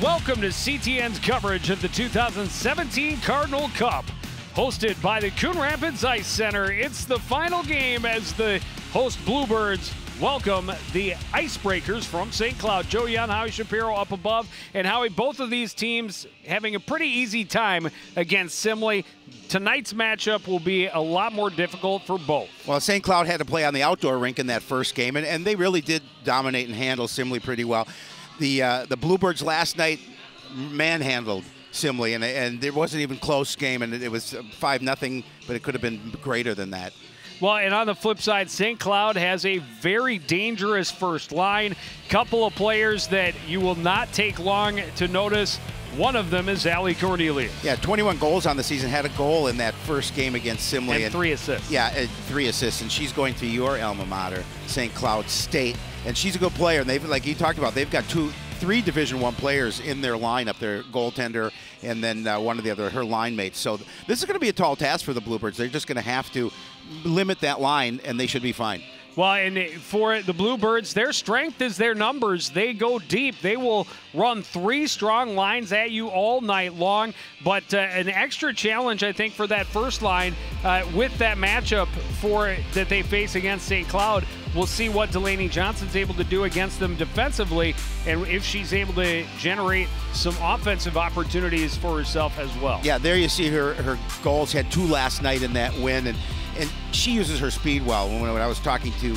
welcome to CTN's coverage of the 2017 Cardinal Cup. Hosted by the Coon Rapids Ice Center, it's the final game as the host Bluebirds welcome the Icebreakers from St. Cloud. Joe Young, Howie Shapiro up above. And Howie, both of these teams having a pretty easy time against Simley. Tonight's matchup will be a lot more difficult for both. Well, St. Cloud had to play on the outdoor rink in that first game, and they really did dominate and handle Simley pretty well. The Bluebirds last night manhandled Simley, and it wasn't even close game, and it was 5-0, but it could have been greater than that. Well, and on the flip side, St. Cloud has a very dangerous first line. Couple of players that you will not take long to notice. One of them is Allie Cornelius. Yeah, 21 goals on the season, had a goal in that first game against Simley. And 3 assists. Yeah, 3 assists, and she's going to your alma mater, St. Cloud State. And she's a good player, and they've, like you talked about, they've got 3 Division I players in their lineup, their goaltender and then one of the other, her line mates. So this is going to be a tall task for the Bluebirds. They're just going to have to limit that line, and they should be fine. Well, and for the Bluebirds, their strength is their numbers. They go deep. They will run 3 strong lines at you all night long. But an extra challenge, I think, for that first line with that matchup that they face against St. Cloud. We'll see what Delaney Johnson's able to do against them defensively, and if she's able to generate some offensive opportunities for herself as well. Yeah, there you see her goals. Had 2 last night in that win, and she uses her speed well. When I was talking to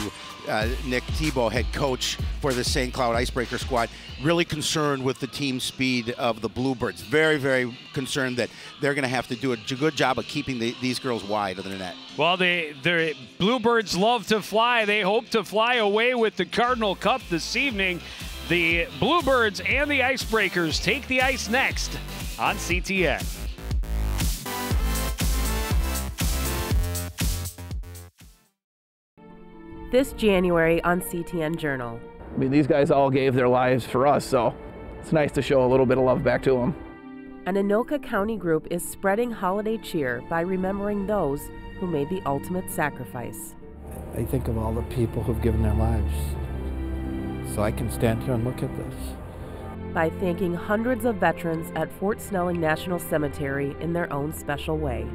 Nick Tebow, head coach for the St. Cloud Icebreaker squad, really concerned with the team speed of the Bluebirds. Very, very concerned that they're going to have to do a good job of keeping these girls wide of the net. Well, the Bluebirds love to fly. They hope to fly away with the Cardinal Cup this evening. The Bluebirds and the Icebreakers take the ice next on CTN. This January on CTN Journal. I mean, these guys all gave their lives for us, so it's nice to show a little bit of love back to them. An Anoka County group is spreading holiday cheer by remembering those who made the ultimate sacrifice. I think of all the people who've given their lives, so I can stand here and look at this. By thanking hundreds of veterans at Fort Snelling National Cemetery in their own special way.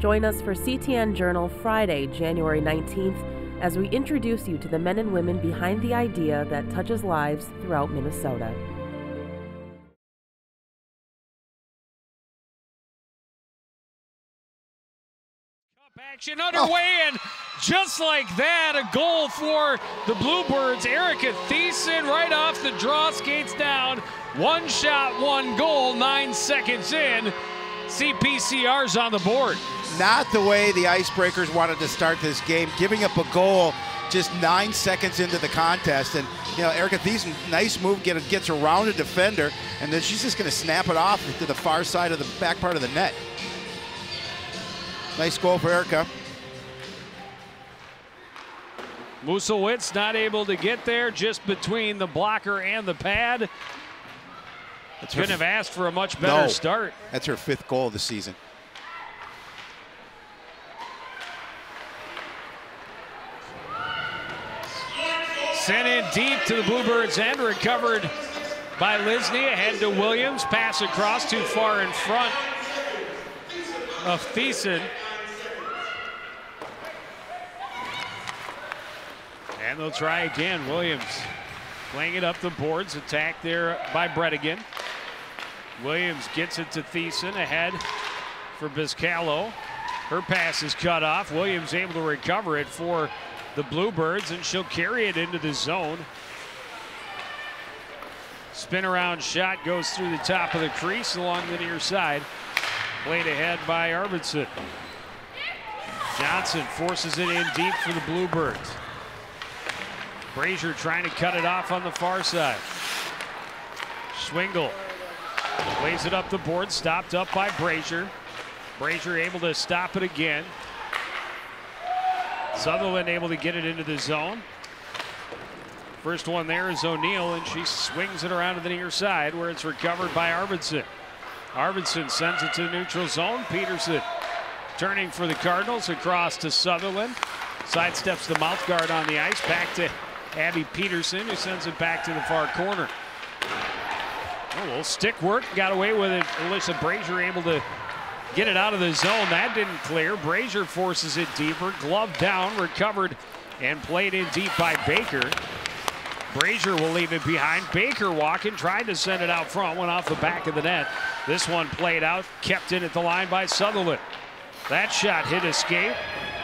Join us for CTN Journal Friday, January 19th, as we introduce you to the men and women behind the idea that touches lives throughout Minnesota. Cup action underway, and just like that, a goal for the Bluebirds. Erica Thiessen right off the draw, skates down. 1 shot, 1 goal, 9 seconds in. CPCR's on the board. Not the way the Icebreakers wanted to start this game, giving up a goal just 9 seconds into the contest. And, you know, Erica Thiessen, nice move, gets around a defender, and then she's just going to snap it off to the far side of the back part of the net. Nice goal for Erica. Musowitz not able to get there, just between the blocker and the pad. Couldn't have asked for a much better start. That's her 5th goal of the season. Sent in deep to the Bluebirds end, recovered by Lisney, ahead to Williams, pass across too far in front of Thiessen. And they'll try again. Williams playing it up the boards, attack there by Bredigan. Williams gets it to Thiessen, ahead for Biscallo. Her pass is cut off. Williams able to recover it for the Bluebirds, and she'll carry it into the zone. Spin around shot goes through the top of the crease along the near side. Played ahead by Arvidsson. Johnson forces it in deep for the Bluebirds. Brazier trying to cut it off on the far side. Schwingle plays it up the board, stopped up by Brazier. Brazier able to stop it again. Sutherland able to get it into the zone. First one there is O'Neill, and she swings it around to the near side where it's recovered by Arvidsson. Arvidsson sends it to the neutral zone. Peterson turning for the Cardinals across to Sutherland. Sidesteps the mouth guard on the ice. Back to Abby Peterson, who sends it back to the far corner. A little stick work, got away with it. Alyssa Brazier able to get it out of the zone. That didn't clear. Brazier forces it deeper. Glove down, recovered, and played in deep by Baker. Brazier will leave it behind. Baker walking, tried to send it out front, went off the back of the net. This one played out, kept in at the line by Sutherland. That shot hit escape.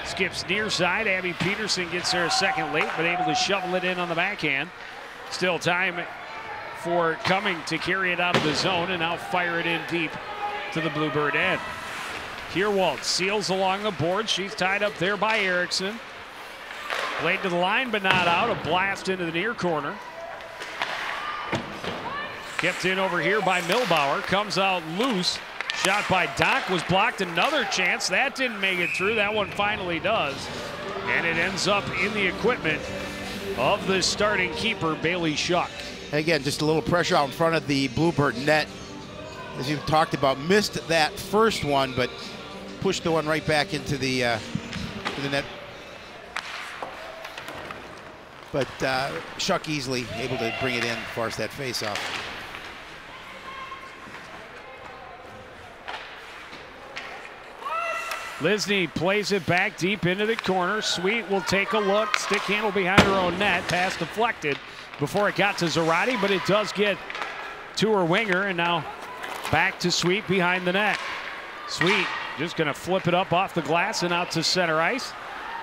Skips near side. Abby Peterson gets there a second late, but able to shovel it in on the backhand. Still time for Cumming to carry it out of the zone and now fire it in deep to the Bluebird end. Kierwald seals along the board. She's tied up there by Erickson. Played to the line but not out. A blast into the near corner. Kept in over here by Milbauer. Comes out loose. Shot by Dock was blocked. Another chance. That didn't make it through. That one finally does. And it ends up in the equipment of the starting keeper, Bailey Shuck. Again, just a little pressure out in front of the Bluebird net. As you've talked about, missed that first one, but pushed the one right back into the net. But Shuck easily able to bring it in, force that face-off. Lisney plays it back deep into the corner. Sweet will take a look. Stick handle behind her own net. Pass deflected before it got to Zarate, but it does get to her winger, and now back to Sweet behind the net. Sweet just going to flip it up off the glass and out to center ice.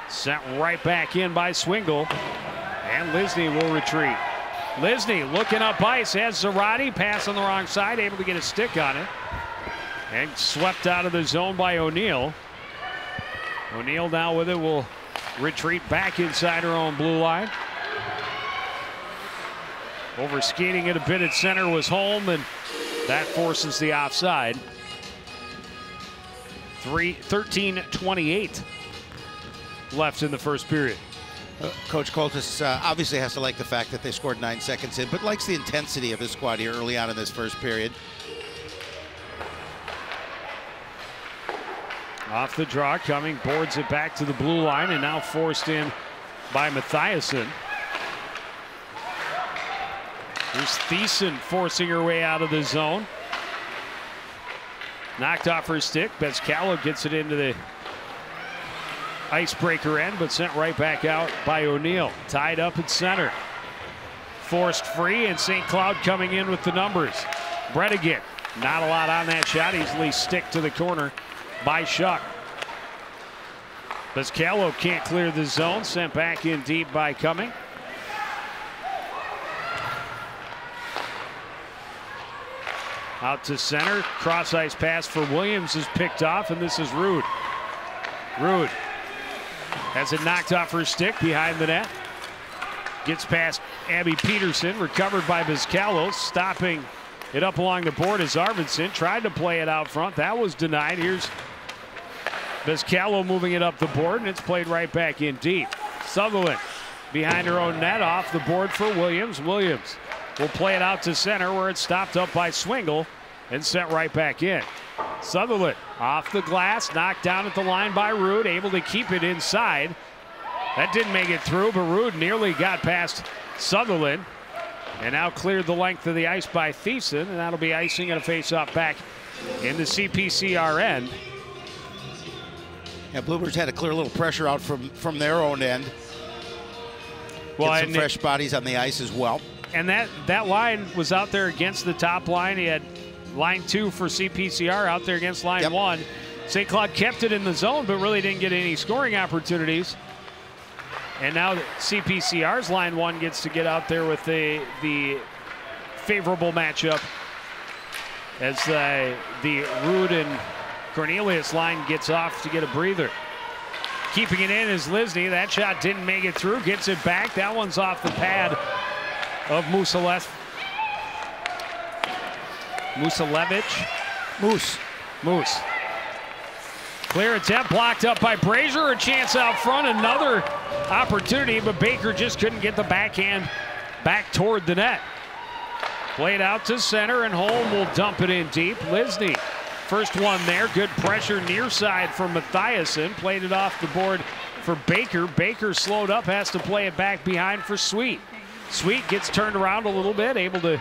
Sent right back in by Swingle, and Lisney will retreat. Lisney looking up ice, has Zarate, pass on the wrong side, able to get a stick on it, and swept out of the zone by O'Neill. O'Neill now with it will retreat back inside her own blue line. Over skating it a bit at center was Holm, and that forces the offside. 13:28 left in the first period. Coach Coltis obviously has to like the fact that they scored 9 seconds in, but likes the intensity of his squad here early on in this first period. Off the draw, Cumming boards it back to the blue line, and now forced in by Mathiasen. Here's Thiessen forcing her way out of the zone. Knocked off her stick. Bezcalo gets it into the icebreaker end, but sent right back out by O'Neill. Tied up at center. Forced free, and St. Cloud coming in with the numbers. Bredigan, not a lot on that shot. Easily stick to the corner by Shuck. Bezcalo can't clear the zone. Sent back in deep by Cumming. Out to center. Cross ice pass for Williams is picked off, and this is Rude. Rude has it knocked off her stick behind the net. Gets past Abby Peterson. Recovered by Bezcalo. Stopping it up along the board is Arvidsson. Tried to play it out front. That was denied. Here's Bezcalo moving it up the board, and it's played right back in deep. Sutherland behind her own net, off the board for Williams. Williams will play it out to center, where it's stopped up by Swingle and sent right back in. Sutherland off the glass, knocked down at the line by Rude, able to keep it inside. That didn't make it through, but Rude nearly got past Sutherland, and now cleared the length of the ice by Thiessen, and that'll be icing and a face-off back in the CPCR end. Yeah, Bluebirds had to clear a little pressure out from their own end. Well, get some fresh bodies on the ice as well. And that line was out there against the top line. He had line 2 for CPCR out there against line 1. St. Cloud kept it in the zone, but really didn't get any scoring opportunities. And now CPCR's line 1 gets to get out there with the favorable matchup as the Rude and Cornelius line gets off to get a breather. Keeping it in is Lisney. That shot didn't make it through. Gets it back. That one's off the pad of Musalevich. Moose. Clear attempt blocked up by Brazier. A chance out front. Another opportunity, but Baker just couldn't get the backhand back toward the net. Played out to center, and Holm will dump it in deep. Lisney, first one there. Good pressure near side from Mathiasen. Played it off the board for Baker. Baker slowed up, has to play it back behind for Sweet. Sweet gets turned around a little bit, able to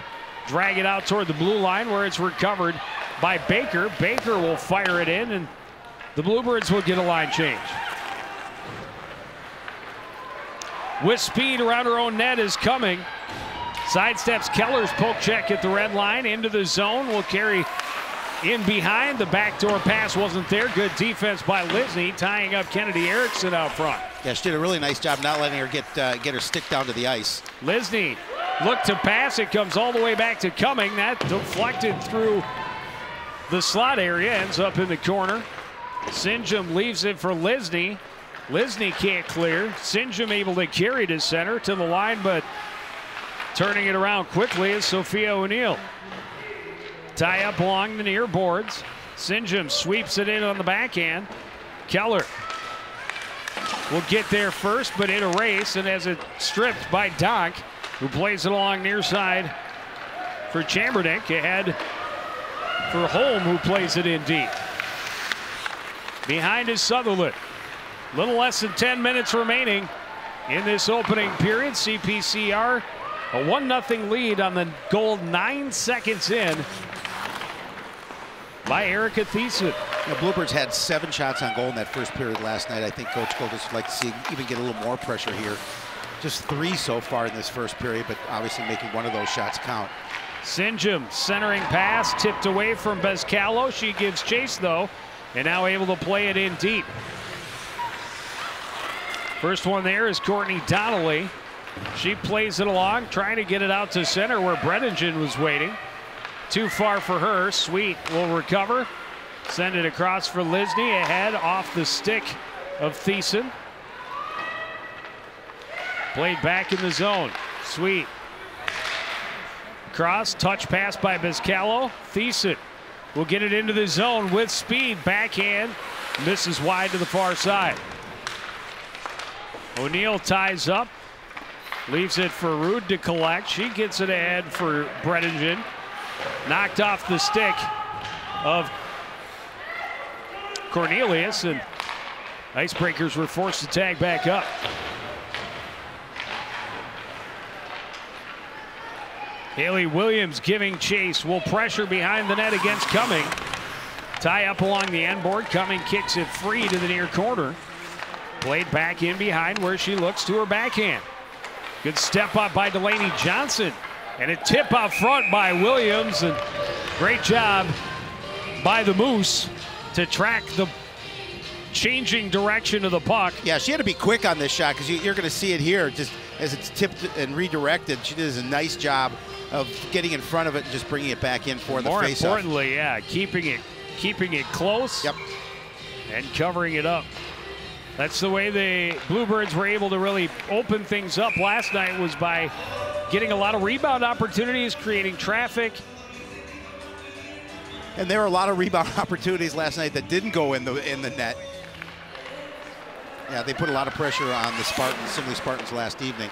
drag it out toward the blue line where it's recovered by Baker. Baker will fire it in, and the Bluebirds will get a line change. With speed around her own net is coming. Sidesteps Keller's poke check at the red line into the zone. Will carry in behind. The backdoor pass wasn't there. Good defense by Lisney, tying up Kennedy Erickson out front. Yeah, she did a really nice job not letting her get her stick down to the ice. Lisney looked to pass. It comes all the way back to Cumming. That deflected through the slot area, ends up in the corner. Sinjum leaves it for Lisney. Lisney can't clear. Sinjum able to carry to center to the line, but turning it around quickly is Sophia O'Neill. Tie up along the near boards. Sinjum sweeps it in on the backhand. Keller will get there first, but in a race, and as it stripped by Donk, who plays it along near side for Chambernick. Ahead for Holm, who plays it in deep. Behind is Sutherland. Little less than 10 minutes remaining in this opening period. CPCR a 1-0 lead on the goal 9 seconds in by Erica Thiessen. The Bluebirds had 7 shots on goal in that first period last night. I think Coach Goldis would like to see even get a little more pressure here. Just 3 so far in this first period, but obviously making one of those shots count. Sinjum centering pass tipped away from Bezcalo. She gives chase though, and now able to play it in deep. First one there is Courtney Donnelly. She plays it along, trying to get it out to center where Brenningen was waiting. Too far for her. Sweet will recover. Send it across for Lisney. Ahead off the stick of Thiessen. Played back in the zone. Sweet. Cross, touch pass by Bezcalo. Thiessen will get it into the zone with speed. Backhand. Misses wide to the far side. O'Neill ties up. Leaves it for Rude to collect. She gets it ahead for Brenningen. Knocked off the stick of Cornelius, and Icebreakers were forced to tag back up. Haley Williams giving chase. Will pressure behind the net against Cumming. Tie up along the end board. Cumming kicks it free to the near corner. Played back in behind where she looks to her backhand. Good step up by Delaney Johnson. And a tip out front by Williams. And great job by the Moose to track the changing direction of the puck. Yeah, she had to be quick on this shot because you're going to see it here just as it's tipped and redirected. She does a nice job of getting in front of it and just bringing it back in for the face-off. More importantly, yeah, keeping it close. Yep. And covering it up. That's the way the Bluebirds were able to really open things up last night, was by getting a lot of rebound opportunities, creating traffic. And there were a lot of rebound opportunities last night that didn't go in the net. Yeah, they put a lot of pressure on the Spartans, Simley Spartans last evening.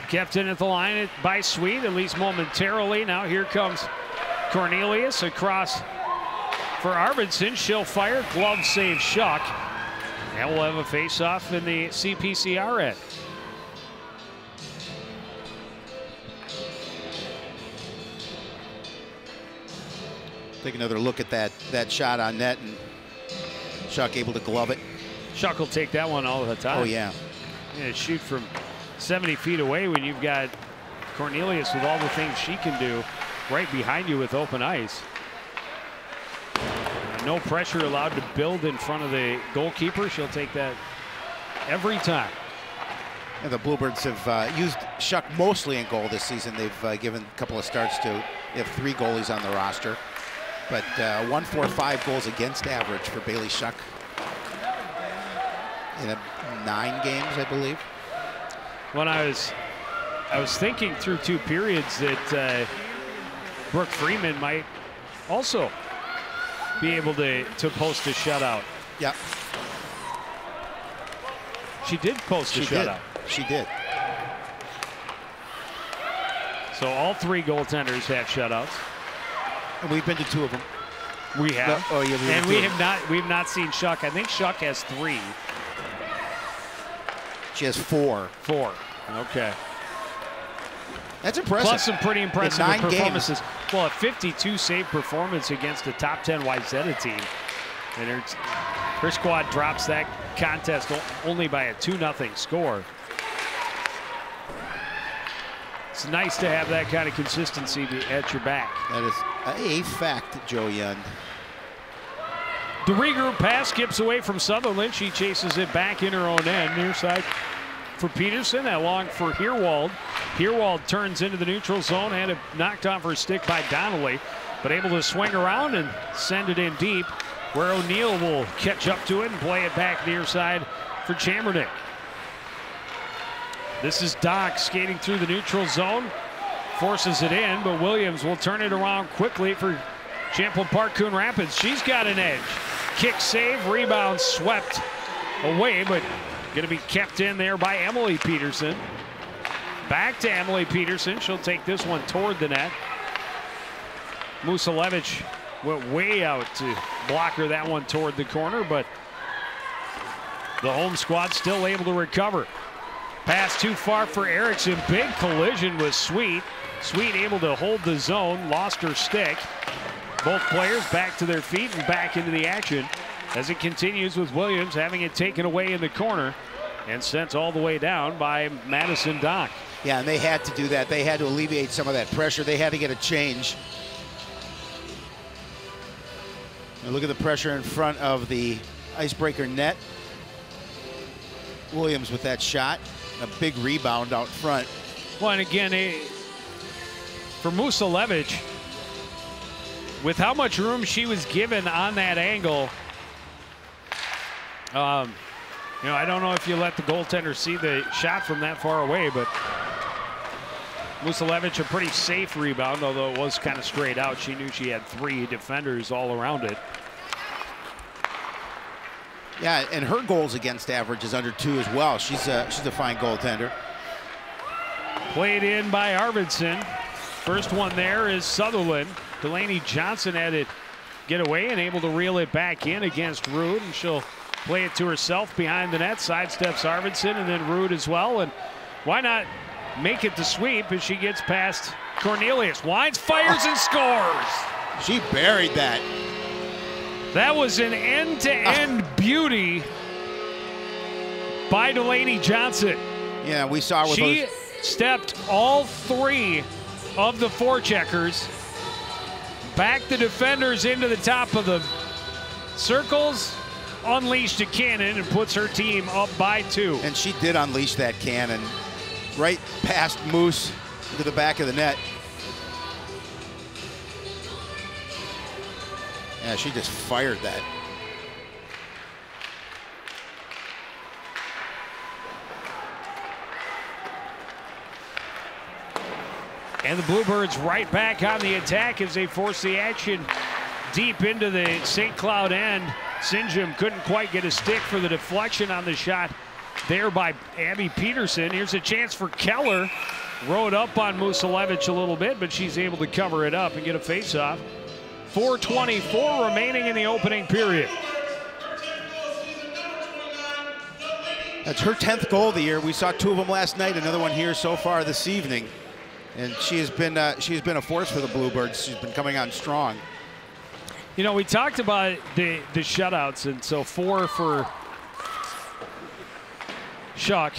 Kept in at the line by Sweet, at least momentarily. Now here comes Cornelius across for Arvidsson. She'll fire. Glove save Shuck. And we'll have a face-off in the CPCR end. Take another look at that shot on net, and Shuck able to glove it. Shuck will take that one all the time. Oh, yeah. Yeah, shoot from 70 feet away when you've got Cornelius with all the things she can do right behind you with open ice. No pressure allowed to build in front of the goalkeeper. She'll take that every time. And the Bluebirds have used Shuck mostly in goal this season. They've given a couple of starts to, they have 3 goalies on the roster. But 1.45 goals against average for Bailey Shuck in 9 games, I believe. When I was thinking through 2 periods that Brooke Freeman might also be able to post a shutout. Yeah. She did post a shutout. She did. So all 3 goaltenders have shutouts. And we've been to 2 of them. We have. No, oh, yeah, and we've not seen Shuck. I think Shuck has 3. She has 4. 4. Okay. That's impressive. Plus some pretty impressive 9 performances. games. Well, a 52 save performance against a top 10 Wayzata team. And her squad drops that contest only by a 2-0 score. It's nice to have that kind of consistency at your back. That is a fact, Joe Yund. The regroup pass skips away from Sutherland. She chases it back in her own end. Near side for Peterson, along for Heerwald. Heerwald turns into the neutral zone, had it knocked off her stick by Donnelly, but able to swing around and send it in deep, where O'Neill will catch up to it and play it back near side for Chambernick. This is Doc skating through the neutral zone, forces it in, but Williams will turn it around quickly for Champlin Park Coon Rapids. She's got an edge. Kick save, rebound swept away, but going to be kept in there by Emily Peterson. Back to Emily Peterson. She'll take this one toward the net. Musalevich went way out to block her that one toward the corner, but the home squad still able to recover. Pass too far for Erickson. Big collision with Sweet. Sweet able to hold the zone, lost her stick. Both players back to their feet and back into the action as it continues with Williams having it taken away in the corner and sent all the way down by Madison Dock. Yeah, and they had to do that. They had to alleviate some of that pressure. They had to get a change. And look at the pressure in front of the icebreaker net. Williams with that shot. A big rebound out front. Well, and again, for Musalevich, with how much room she was given on that angle, you know, I don't know if you let the goaltender see the shot from that far away, but Musalevich, a pretty safe rebound, although it was kind of straight out. She knew she had 3 defenders all around it. Yeah, and her goals against average is under 2 as well. She's a fine goaltender. Played in by Arvidsson. First one there is Sutherland. Delaney Johnson had it get away and able to reel it back in against Rude, and she'll play it to herself behind the net, sidesteps Arvidsson and then Rude as well. And why not make it the sweep as she gets past Cornelius? Winds, fires, and scores. She buried that. That was an end-to-end beauty by Delaney Johnson. Yeah, we saw with she stepped all 3 of the forecheckers, backed the defenders into the top of the circles, unleashed a cannon, and puts her team up by 2. And she did unleash that cannon right past Moose to the back of the net. Yeah, she just fired that. And the Bluebirds right back on the attack as they force the action deep into the St. Cloud end. Sinjum couldn't quite get a stick for the deflection on the shot there by Abby Peterson. Here's a chance for Keller. Rode up on Musalevich a little bit, but she's able to cover it up and get a face-off. 4:24 remaining in the opening period. That's her 10th goal of the year. We saw 2 of them last night, another one here so far this evening. And she has been a force for the Bluebirds. She's been coming on strong. You know, we talked about the shutouts, and so 4 for Shuck,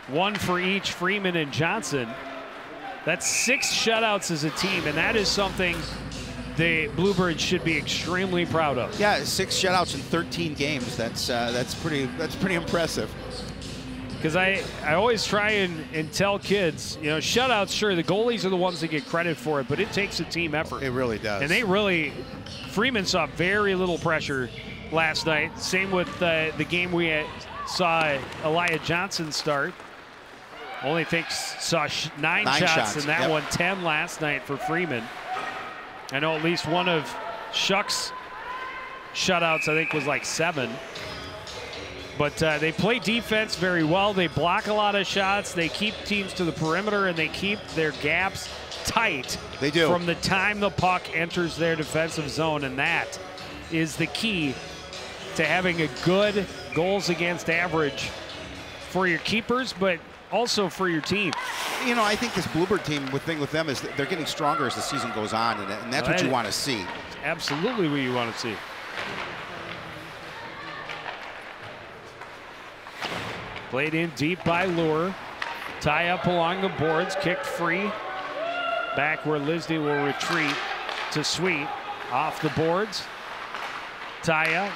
1 for each Freeman and Johnson. That's 6 shutouts as a team, and that is something the Bluebirds should be extremely proud of. Yeah, 6 shutouts in 13 games. That's pretty impressive. Because I always try and tell kids, you know, shutouts, sure, the goalies are the ones that get credit for it, but it takes a team effort. It really does. And Freeman saw very little pressure last night. Same with the game we saw Elia Johnson start. Only saw 9 shots in that one, 10 last night for Freeman. I know at least one of Shuck's shutouts, I think, was like 7. But they play defense very well. They block a lot of shots. They keep teams to the perimeter, and they keep their gaps tight. They do. From the time the puck enters their defensive zone, and that is the key to having a good goals against average for your keepers. But also for your team. You know, I think this Bluebird team, the thing with them is that they're getting stronger as the season goes on, and that's what you want to see. Absolutely what you want to see. Played in deep by Lure. Tie up along the boards, kicked free. Back where Lisney will retreat to Sweet. Off the boards. Taya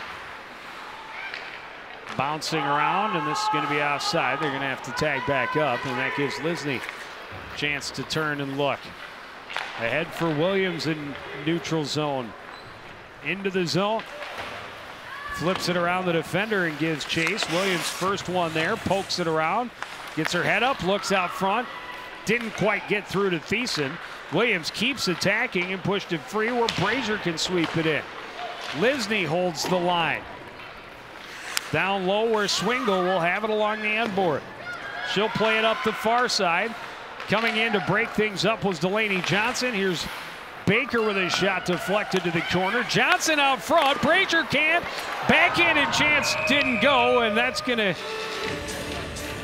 bouncing around, and this is going to be offside. They're going to have to tag back up, and that gives Lisney a chance to turn and look. Ahead for Williams in neutral zone. Into the zone. Flips it around the defender and gives chase. Williams first one there, pokes it around, gets her head up, looks out front. Didn't quite get through to Thiessen. Williams keeps attacking and pushed it free where Brazier can sweep it in. Lisney holds the line. Down low where Swingle will have it along the end board. She'll play it up the far side. Coming in to break things up was Delaney Johnson. Here's Baker with a shot deflected to the corner. Johnson out front. Brazier can't. Backhanded chance didn't go, and that's going to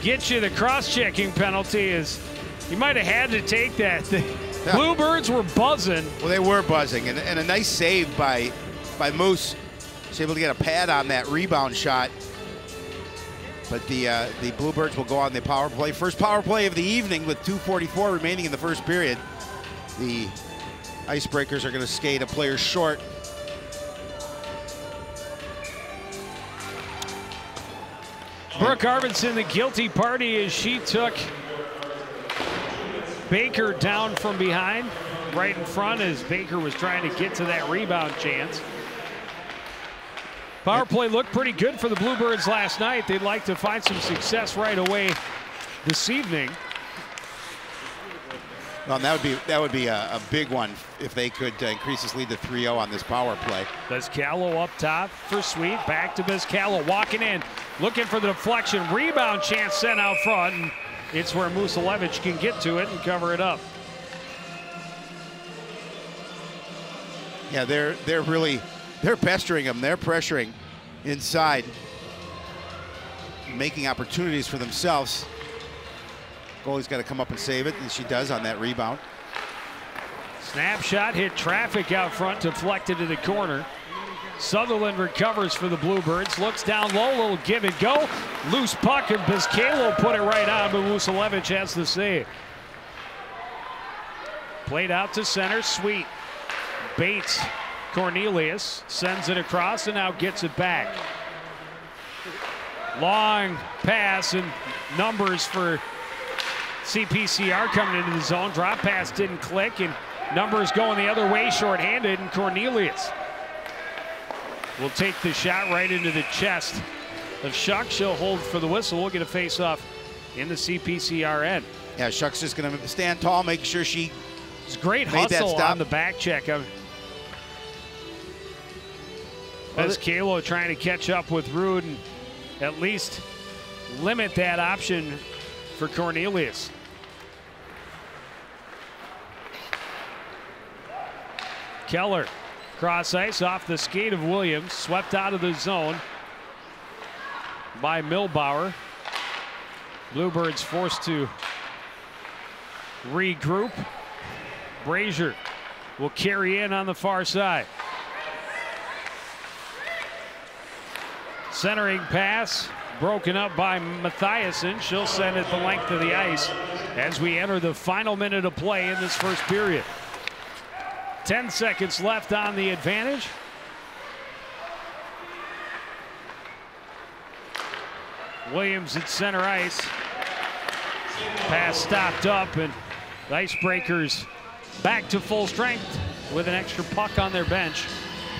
get you the cross-checking penalty. Is you might have had to take that. The Bluebirds were buzzing. Well, they were buzzing, and a nice save by Moose. She's able to get a pad on that rebound shot. But the Bluebirds will go on the power play. First power play of the evening with 2:44 remaining in the first period. The Icebreakers are going to skate a player short. Brooke Arvidsson, the guilty party, as she took Baker down from behind, right in front as Baker was trying to get to that rebound chance. Power play looked pretty good for the Bluebirds last night. They'd like to find some success right away this evening. Well, that would be a big one if they could increase this lead to 3-0 on this power play. Bezcalo up top for Sweet. Back to Bezcalo, walking in, looking for the deflection. Rebound chance sent out front, and it's where Musalevich can get to it and cover it up. Yeah, they're pestering them. They're pressuring inside, making opportunities for themselves. Goalie's got to come up and save it, and she does on that rebound. Snapshot hit traffic out front, deflected to the corner. Sutherland recovers for the Bluebirds, looks down low, little give and go. Loose puck, and Bezcalo put it right on, but Musalevich has the save. Played out to center, Sweet. Bates, Cornelius sends it across and now gets it back. Long pass and numbers for CPCR coming into the zone. Drop pass didn't click, and numbers going the other way, shorthanded, and Cornelius will take the shot right into the chest of Shuck. She'll hold for the whistle. We'll get a face-off in the CPCR end. Yeah, Shuck's just going to stand tall, make sure she it's great made hustle that stop on the back check. Bezcalo trying to catch up with Rude and at least limit that option for Cornelius. Keller, cross ice off the skate of Williams, swept out of the zone by Milbauer. Bluebirds forced to regroup. Brazier will carry in on the far side. Centering pass broken up by Mathiasen. She'll send it the length of the ice as we enter the final minute of play in this first period. 10 seconds left on the advantage. Williams at center ice. Pass stopped up, and the Icebreakers back to full strength with an extra puck on their bench.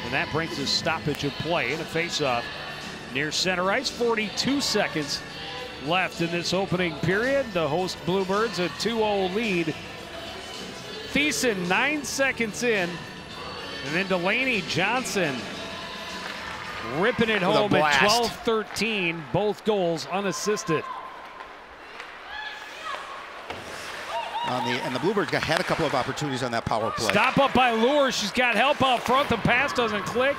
And that brings a stoppage of play in a face-off near center ice. 42 seconds left in this opening period. The host Bluebirds a 2-0 lead. Thiessen 9 seconds in, and then Delaney Johnson ripping it home at 12-13. Both goals unassisted. And the Bluebirds had a couple of opportunities on that power play. Stop up by Lure. She's got help out front. The pass doesn't click.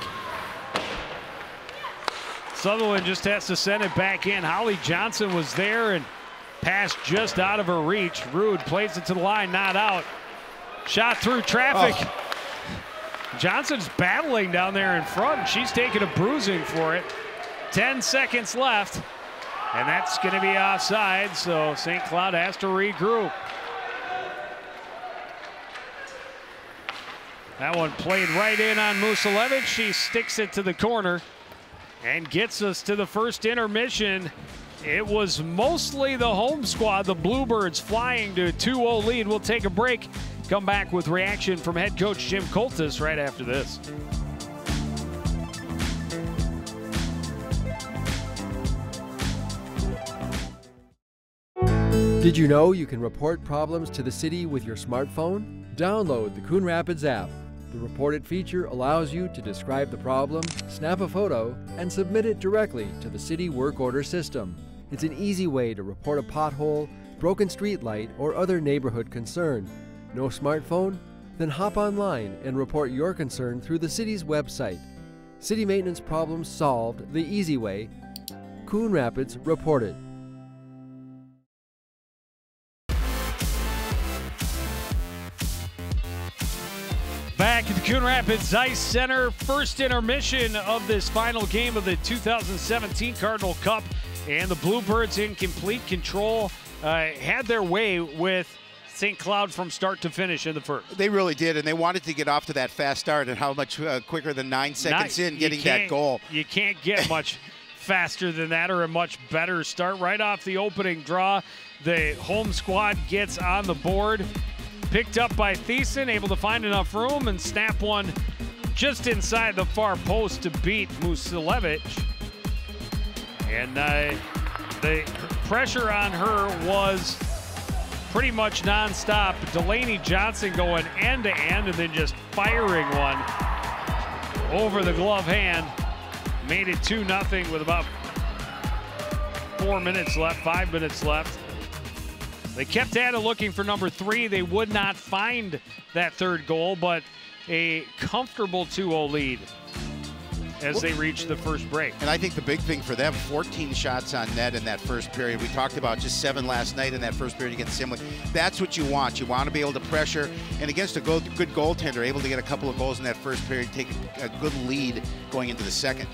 Sutherland just has to send it back in. Holly Johnson was there, and Pass just out of her reach. Rude plays it to the line, not out. Shot through traffic. Oh. Johnson's battling down there in front. She's taking a bruising for it. 10 seconds left, and that's going to be offside, so St. Cloud has to regroup. That one played right in on Musilevich. She sticks it to the corner and gets us to the first intermission. It was mostly the home squad, the Bluebirds, flying to a 2-0 lead. We'll take a break. Come back with reaction from head coach Jim Coltis right after this. Did you know you can report problems to the city with your smartphone? Download the Coon Rapids app. The Report It feature allows you to describe the problem, snap a photo, and submit it directly to the city work order system. It's an easy way to report a pothole, broken street light, or other neighborhood concern. No smartphone? Then hop online and report your concern through the city's website. City maintenance problems solved the easy way. Coon Rapids Report It. Back at the Coon Rapids Ice Center, first intermission of this final game of the 2017 Cardinal Cup, and the Bluebirds in complete control had their way with St. Cloud from start to finish in the first. They really did, and they wanted to get off to that fast start, and how much quicker than 9 seconds in getting that goal. You can't get much faster than that, or a much better start. Right off the opening draw, the home squad gets on the board. Picked up by Thiessen, able to find enough room and snap one just inside the far post to beat Musilevich. And the pressure on her was pretty much nonstop. Delaney Johnson going end to end and then just firing one over the glove hand. Made it 2-0 with about 4 minutes left, 5 minutes left. They kept at it looking for number 3. They would not find that third goal, but a comfortable 2-0 lead as they reach the first break. And I think the big thing for them, 14 shots on net in that first period. We talked about just 7 last night in that first period against Simley. That's what you want. You want to be able to pressure, and against a good goaltender, able to get a couple of goals in that first period, take a good lead going into the second.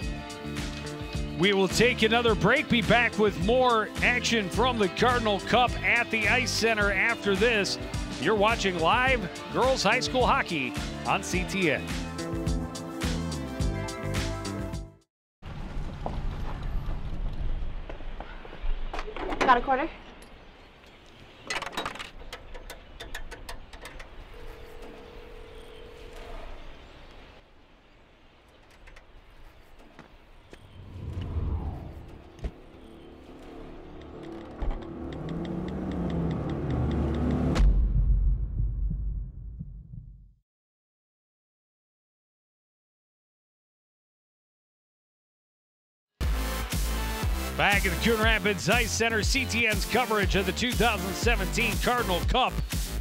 We will take another break, be back with more action from the Cardinal Cup at the Ice Center after this. You're watching live girls high school hockey on CTN. Got a quarter? Back at the Coon Rapids Ice Center, CTN's coverage of the 2017 Cardinal Cup.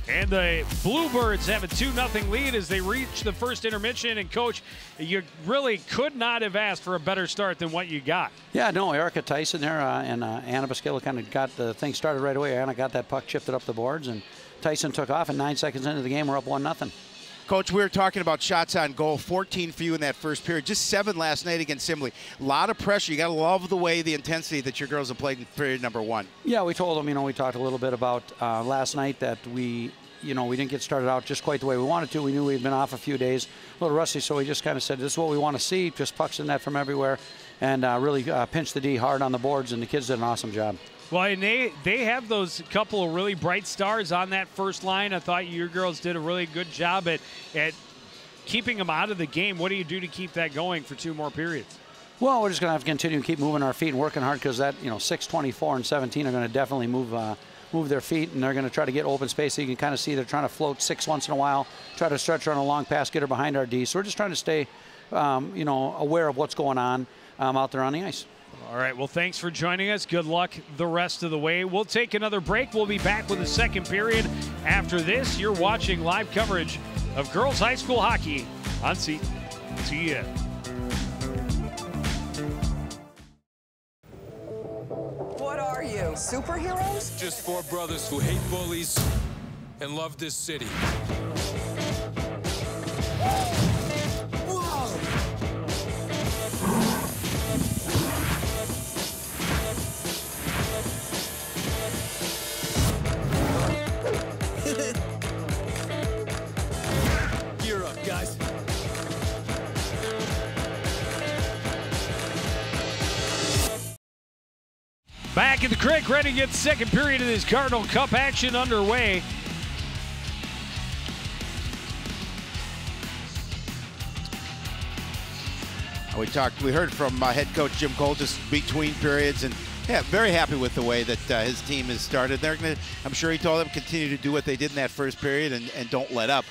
And the Bluebirds have a 2-0 lead as they reach the first intermission. And, Coach, you really could not have asked for a better start than what you got. Yeah, no, Erica Tyson there and Anna Baskela kind of got the thing started right away. Anna got that puck, chipped it up the boards, and Tyson took off. And 9 seconds into the game, we're up 1-0. Coach, we were talking about shots on goal, 14 for you in that first period, just 7 last night against Simley. A lot of pressure. You got to love the way, the intensity that your girls have played in period number 1. Yeah, we told them, we talked a little bit about last night that we didn't get started out just quite the way we wanted to. We knew we'd been off a few days, a little rusty, so we just kind of said, this is what we want to see, just pucks in net from everywhere, and really pinched the D hard on the boards, and the kids did an awesome job. Well, and they have those couple of really bright stars on that first line. I thought your girls did a really good job at keeping them out of the game. What do you do to keep that going for 2 more periods? Well, we're just going to have to continue to keep moving our feet and working hard, because that 6, 24, and 17 are going to definitely move their feet, and they're going to try to get open space. So you can kind of see they're trying to float 6 once in a while, try to stretch on a long pass, get her behind our D. So we're just trying to stay, aware of what's going on out there on the ice. All right, well, thanks for joining us. Good luck the rest of the way. We'll take another break. We'll be back with the second period. After this, you're watching live coverage of girls high school hockey on CTN. What are you? superheroes? Just 4 brothers who hate bullies and love this city. Gear up, guys. Back at the creek, ready to get the second period of this Cardinal Cup action underway. We heard from head coach Jim Coltis between periods, and yeah, very happy with the way that his team has started. They're gonna, I'm sure he told them, continue to do what they did in that first period and don't let up.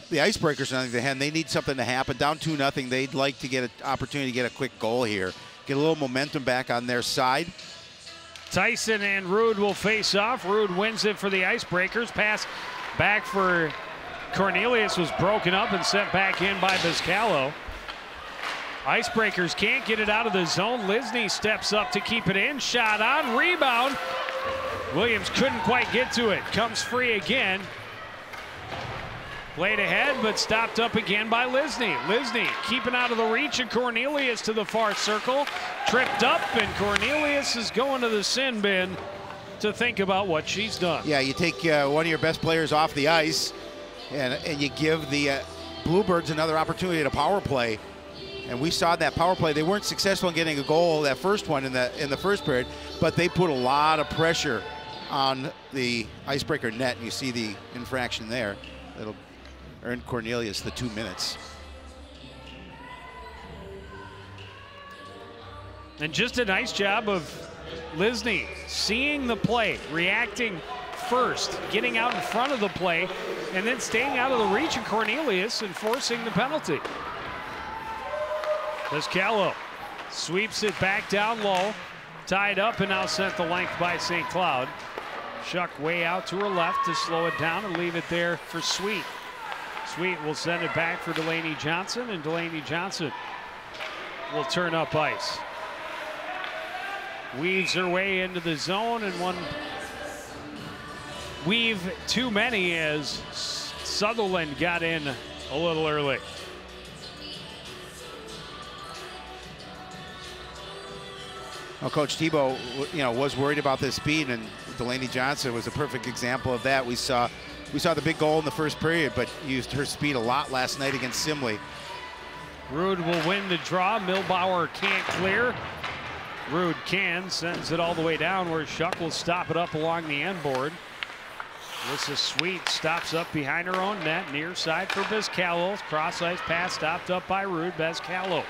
The Icebreakers, on the other hand, they need something to happen. Down 2-0, they'd like to get an opportunity to get a quick goal here, get a little momentum back on their side. Tyson and Rude will face off. Rude wins it for the Icebreakers. Pass back for Cornelius was broken up and sent back in by Vizcalo. Icebreakers can't get it out of the zone. Lisney steps up to keep it in. Shot on, rebound. Williams couldn't quite get to it. Comes free again. Played ahead, but stopped up again by Lisney. Lisney keeping out of the reach of Cornelius to the far circle. Tripped up, and Cornelius is going to the sin bin to think about what she's done. Yeah, you take one of your best players off the ice, and you give the Bluebirds another opportunity at a power play. And we saw that power play. They weren't successful in getting a goal, that first one in the first period, but they put a lot of pressure on the Icebreaker net. And you see the infraction there. It'll earn Cornelius the 2 minutes. And just a nice job of Lisney seeing the play, reacting first, getting out in front of the play, and then staying out of the reach of Cornelius and forcing the penalty. Vizcalo sweeps it back down low, tied up and now sent the length by St. Cloud. Shuck way out to her left to slow it down and leave it there for Sweet. Sweet will send it back for Delaney Johnson, and Delaney Johnson will turn up ice. Weaves her way into the zone, and one weave too many as Sutherland got in a little early. Well, Coach Tebow, was worried about this speed, and Delaney Johnson was a perfect example of that. We saw the big goal in the first period, but used her speed a lot last night against Simley. Rude will win the draw. Milbauer can't clear. Rude sends it all the way down where Shuck will stop it up along the end board. Alyssa Sweet stops up behind her own net, near side for Vizcalo. Cross ice pass stopped up by Rude. Vizcalo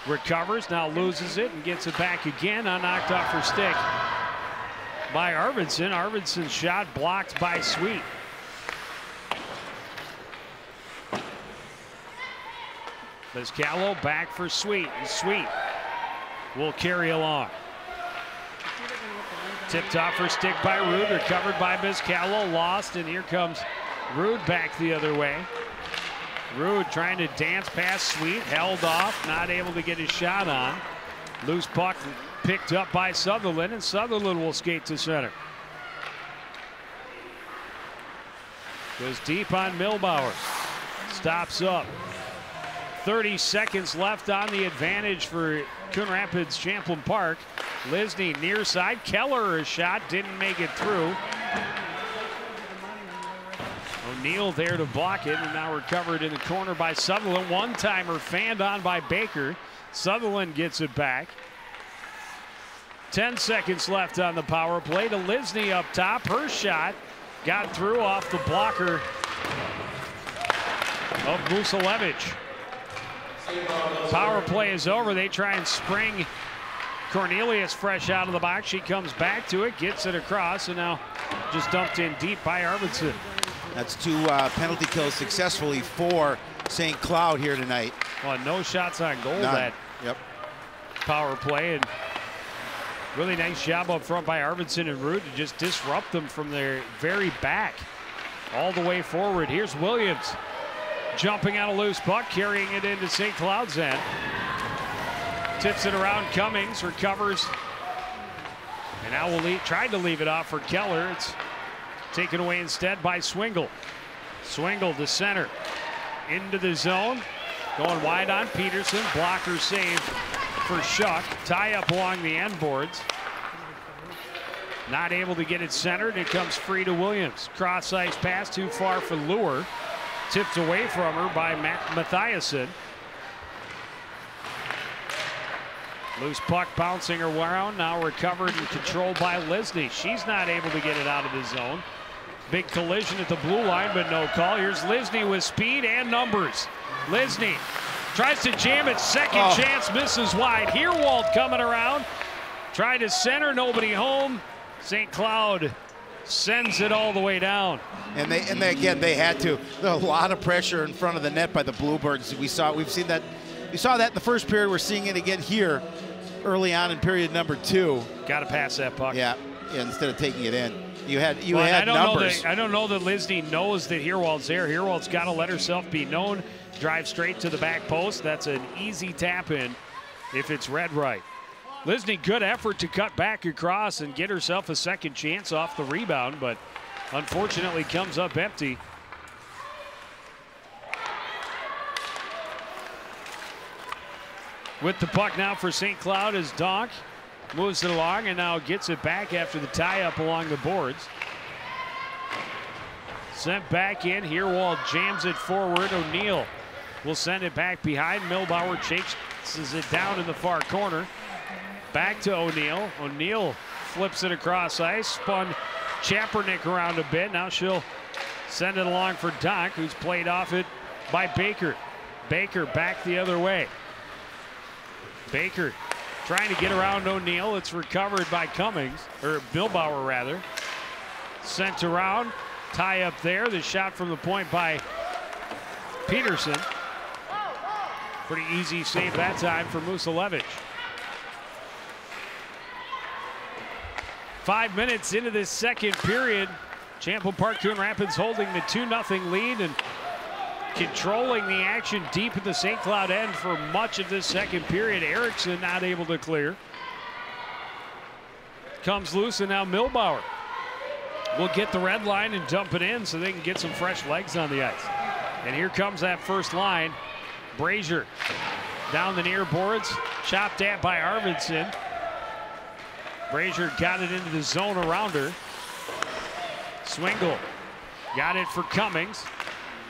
recovers, now loses it and gets it back again. Knocked off her stick by Arvidsson. Arvidsson's shot blocked by Sweet. Vizcalo back for Sweet, and Sweet will carry along. Tipped off her stick by Rude, recovered by Vizcalo, lost, and here comes Rude back the other way. Rude trying to dance past Sweet, held off, not able to get his shot on. Loose puck picked up by Sutherland, and Sutherland will skate to center. Goes deep on Milbauer. Stops up. 30 seconds left on the advantage for Coon Rapids Champlin Park. Lisney near side. Keller, a shot, didn't make it through. O'Neill there to block it, and now recovered in the corner by Sutherland. One-timer fanned on by Baker. Sutherland gets it back. 10 seconds left on the power play to Lisney up top. Her shot got through off the blocker of Vucilevich. Power play is over. They try and spring Cornelius fresh out of the box. She comes back to it, gets it across, and now just dumped in deep by Arvidsson. That's 2 penalty kills successfully for St. Cloud here tonight. Well, no shots on goal. None. That power play, and really nice job up front by Arvidsson and Rude to just disrupt them from their very back all the way forward. Here's Williams jumping on a loose puck, carrying it into St. Cloud's end. Tips it around. Cummings recovers And now we'll trying to leave it off for Keller. It's taken away instead by Swingle. Swingle to center. Into the zone. Going wide on Peterson. Blocker save for Shuck. Tie up along the end boards. Not able to get it centered. It comes free to Williams. Cross ice pass too far for Lure. Tipped away from her by Mathiasen. Loose puck bouncing around. Now recovered and controlled by Lisney. She's not able to get it out of the zone. Big collision at the blue line, but no call. Here's Lisney with speed and numbers. Lisney tries to jam it. Second chance, misses wide. Herwold coming around. Tried to center, nobody home. St. Cloud sends it all the way down. And they again, they had to. There was a lot of pressure in front of the net by the Bluebirds. We saw that in the first period. We're seeing it again here early on in period number 2. Got to pass that puck. Yeah, instead of taking it in. You had I numbers. I don't know that Lisney knows that Herwold's there. Herwold's got to let herself be known. Drive straight to the back post. That's an easy tap in if it's read right. Lisney, good effort to cut back across and get herself a second chance off the rebound, but unfortunately comes up empty. With the puck now for St. Cloud as Donk moves it along and now gets it back after the tie-up along the boards. Sent back in. Herwold jams it forward. O'Neill will send it back behind. Milbauer chases it down in the far corner. Back to O'Neill. O'Neill flips it across ice. Spun Champlin around a bit. Now she'll send it along for Donk, who's played off it by Baker. Baker back the other way. Baker trying to get around O'Neill. It's recovered by Cummings, or Milbauer rather. Sent around. Tie up there. The shot from the point by Peterson. Pretty easy save that time for Musalevich. 5 minutes into this second period. Champlin Park Coon Rapids holding the 2-0 lead and controlling the action deep in the St. Cloud end for much of this second period. Erickson not able to clear. Comes loose, and now Milbauer will get the red line and dump it in so they can get some fresh legs on the ice. And here comes that first line. Brazier down the near boards, chopped at by Arvidsson. Brazier got it into the zone around her. Swingle got it for Cummings.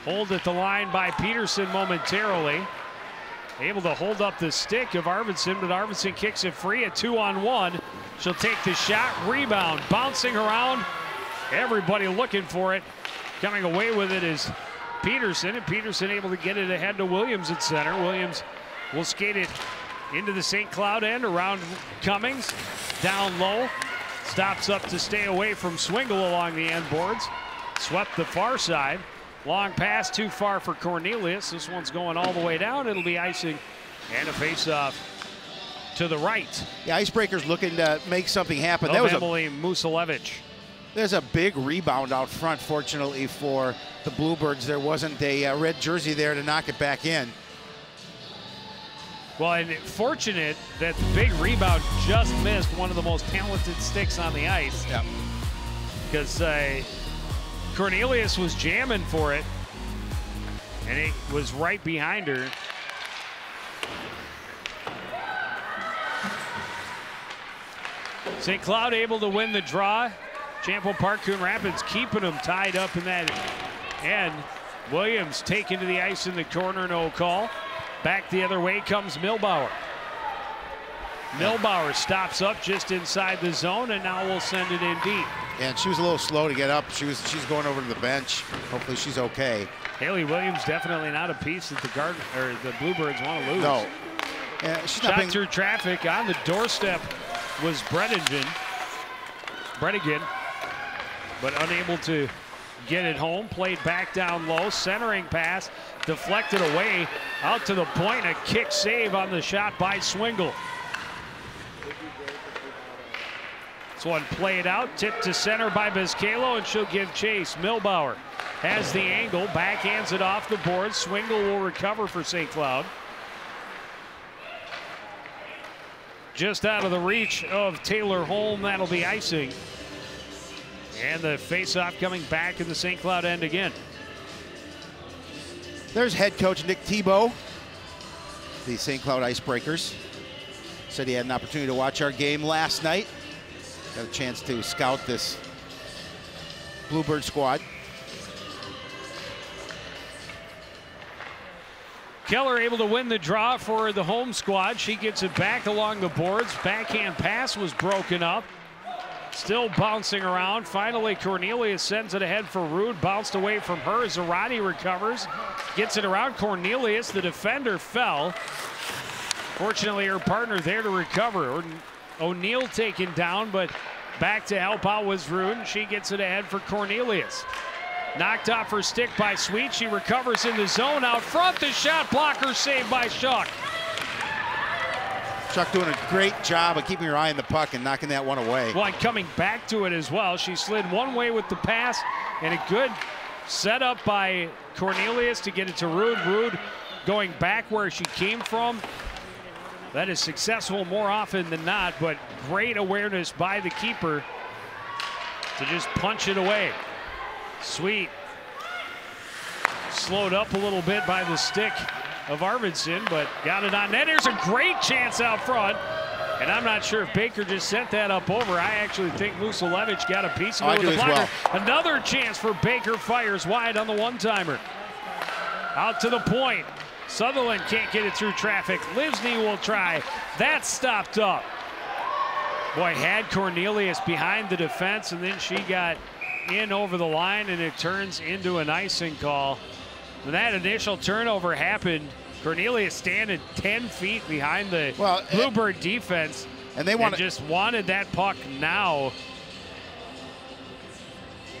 Hold at the line by Peterson momentarily. Able to hold up the stick of Arvidsson, but Arvidsson kicks it free. A 2-on-1. She'll take the shot. Rebound. Bouncing around. Everybody looking for it. Coming away with it is Peterson, and Peterson able to get it ahead to Williams at center. Williams will skate it into the St. Cloud end around Cummings. Down low. Stops up to stay away from Swingle along the end boards. Swept the far side. Long pass too far for Cornelius. This one's going all the way down. It'll be icing and a face-off to the right. The Icebreakers looking to make something happen. That was Emily Musalevich. There's a big rebound out front, fortunately for the Bluebirds. There wasn't a red jersey there to knock it back in. Well, and fortunate that the big rebound just missed one of the most talented sticks on the ice. Yeah. Because Cornelius was jamming for it, and it was right behind her. St. Cloud able to win the draw. Champlin Park Coon Rapids keeping them tied up in that end. Williams taken to the ice in the corner, no call. Back the other way comes Milbauer. Milbauer stops up just inside the zone, and now we'll send it in deep. And she was a little slow to get up. She's going over to the bench. Hopefully she's okay. Haley Williams definitely not a piece that the Bluebirds want to lose. No. Shot through traffic on the doorstep was Bredigan, but unable to get it home. Played back down low, centering pass, deflected away, out to the point, a kick save on the shot by Swingle. This one played out, tipped to center by Vizcalo, and she'll give chase. Milbauer has the angle, backhands it off the board. Swingle will recover for St. Cloud. just out of the reach of Taylor Holm. That'll be icing. And the face-off coming back in the St. Cloud end again. There's head coach Nick Tebow, the St. Cloud Icebreakers. Said he had an opportunity to watch our game last night. Got a chance to scout this Bluebird squad. Keller able to win the draw for the home squad. She gets it back along the boards. Backhand pass was broken up. Still bouncing around. Finally, Cornelius sends it ahead for Rude. Bounced away from her. Zarate recovers. Gets it around Cornelius. The defender fell. Fortunately, her partner there to recover. O'Neill taken down, but back to help out was Rude. She gets it ahead for Cornelius. Knocked off her stick by Sweet. She recovers in the zone out front. The shot blocker saved by Shuck. Chuck doing a great job of keeping her eye on the puck and knocking that one away. Well, and coming back to it as well. She slid one way with the pass, and a good setup by Cornelius to get it to Rude. Rude going back where she came from. That is successful more often than not, but great awareness by the keeper to just punch it away. Sweet. Slowed up a little bit by the stick of Arvidsson, but got it on net. There's a great chance out front, and I'm not sure if Baker just sent that up over. I actually think Musalevich got a piece of it with the blocker. Well. Another chance for Baker, fires wide on the one-timer. Out to the point. Sutherland can't get it through traffic. Livesney will try. That's stopped up. Boy, had Cornelius behind the defense, and then she got in over the line, and it turns into an icing call. When that initial turnover happened, Cornelius standing 10 feet behind the Bluebird defense, and they just wanted that puck now.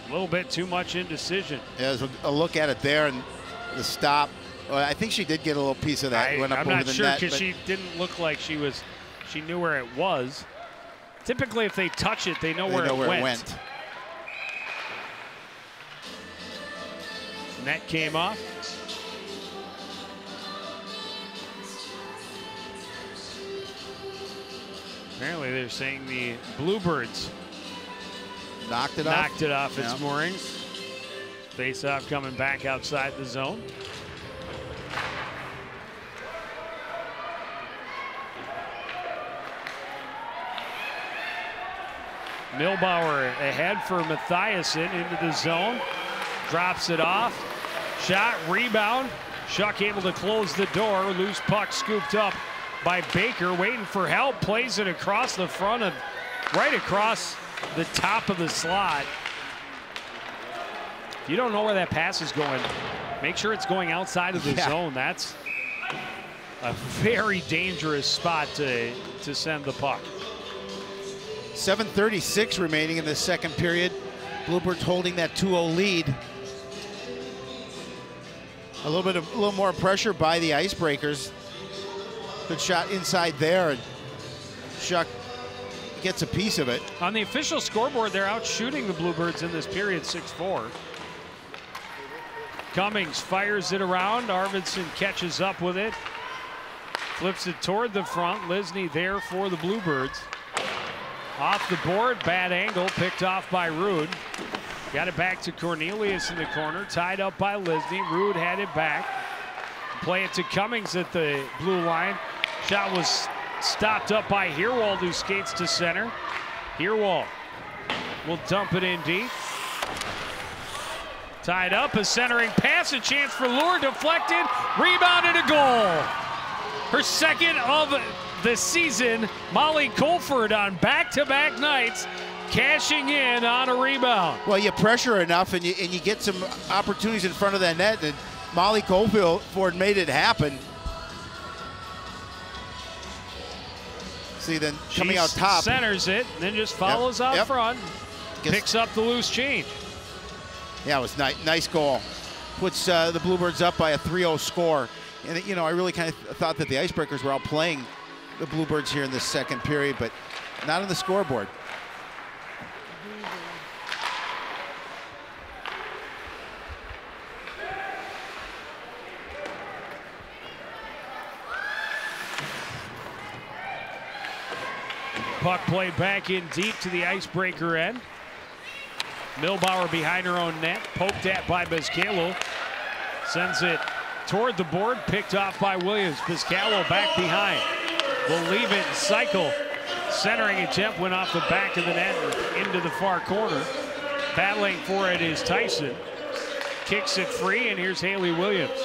A little bit too much indecision. Yeah, there's a look at it there, and the stop. Well, I think she did get a little piece of that. I'm not sure, because she didn't look like she knew where it was. Typically, if they touch it, they know where it went. Net came off. Apparently, they're saying the Bluebirds knocked it off its moorings. Face-off coming back outside the zone. Milbauer ahead for Mathiasen into the zone. Drops it off. Shot, rebound. Shuck able to close the door. Loose puck scooped up by Baker. Waiting for help. Plays it across the front of, right across the top of the slot. If you don't know where that pass is going, make sure it's going outside of the zone. That's a very dangerous spot to send the puck. 7:36 remaining in the second period. Bluebirds holding that 2-0 lead. A little more pressure by the Icebreakers. Good shot inside there, and Shuck gets a piece of it. On the official scoreboard, they're out shooting the Bluebirds in this period, 6-4. Cummings fires it around. Arvidsson catches up with it. Flips it toward the front. Lisney there for the Bluebirds. Off the board, bad angle, picked off by Rude. Got it back to Cornelius in the corner, tied up by Lisney. Rude had it back. Play it to Cummings at the blue line. Shot was stopped up by Heerwald, who skates to center. Heerwald will dump it in deep. Tied up, a centering pass, a chance for Lure, deflected, rebounded, a goal. Her second of the season. Molly Colford on back-to-back nights, cashing in on a rebound. Well, you pressure enough, and you get some opportunities in front of that net, and Molly Colford made it happen. See, then coming out top. Centers it, and then just follows out front. Picks up the loose change. Yeah, it was nice goal. Puts the Bluebirds up by a 3-0 score. And, you know, I really kind of thought that the Icebreakers were outplaying the Bluebirds here in the second period, but not on the scoreboard. Puck played back in deep to the icebreaker end. Milbauer behind her own net, poked at by Bezcalo. Sends it toward the board, picked off by Williams. Bezcalo back behind. Will leave it and cycle. Centering attempt went off the back of the net into the far corner. Battling for it is Tyson. Kicks it free, and here's Haley Williams.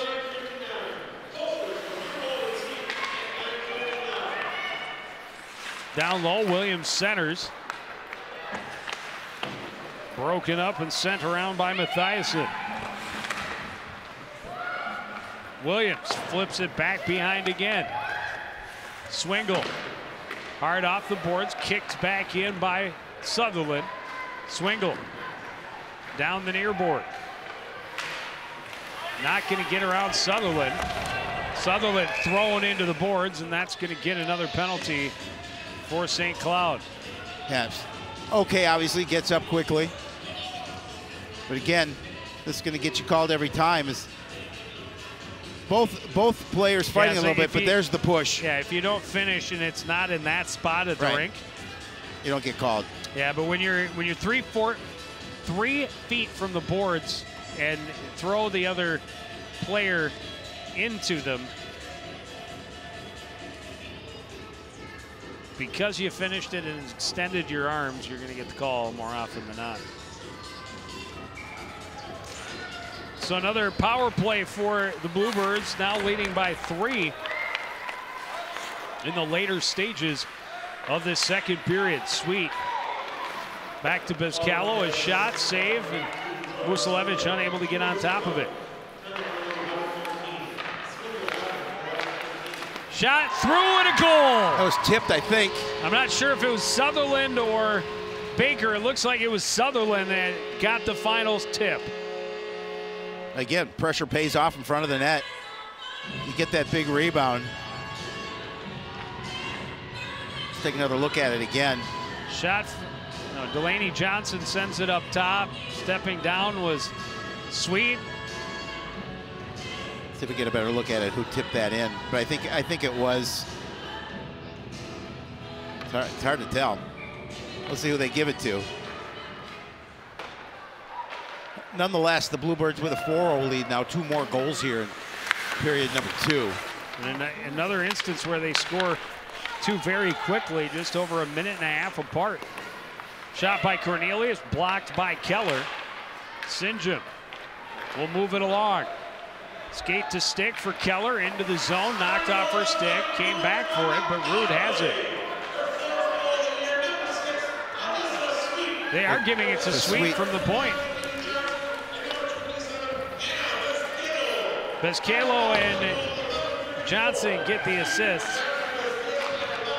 Down low, Williams centers. Broken up and sent around by Mathiasen. Williams flips it back behind again. Swingle. Hard off the boards, kicked back in by Sutherland. Swingle. Down the near board. Not going to get around Sutherland. Sutherland thrown into the boards, and that's going to get another penalty for St. Cloud. Yes. Okay, obviously gets up quickly. But again, this is going to get you called every time. Is both players fighting a little bit, but there's the push. Yeah, if you don't finish and it's not in that spot at the rink, you don't get called. Yeah, but when you're 3 feet from the boards and throw the other player into them, because you finished it and extended your arms, you're going to get the call more often than not. So another power play for the Bluebirds, now leading by 3 in the later stages of this second period. Sweet. Back to Bezcalo, a shot, save, and Vucelevic unable to get on top of it. Shot through and a goal. That was tipped, I think. I'm not sure if it was Sutherland or Baker. It looks like it was Sutherland that got the finals tip. Again, pressure pays off in front of the net. You get that big rebound. Let's take another look at it again. Shot, no, Delaney Johnson sends it up top. Stepping down was Sweet. See if we get a better look at it, who tipped that in. But I think it was, it's hard to tell. Let's see who they give it to. Nonetheless, the Bluebirds with a 4-0 lead now, 2 more goals here in period number 2. And another instance where they score 2 very quickly, just over a minute and a half apart. Shot by Cornelius, blocked by Keller. Sinjum will move it along. Skate to stick for Keller, into the zone, knocked off her stick, came back for it, but Rude has it. They are giving it to Sweet from the point. Bezcalo and Johnson get the assists.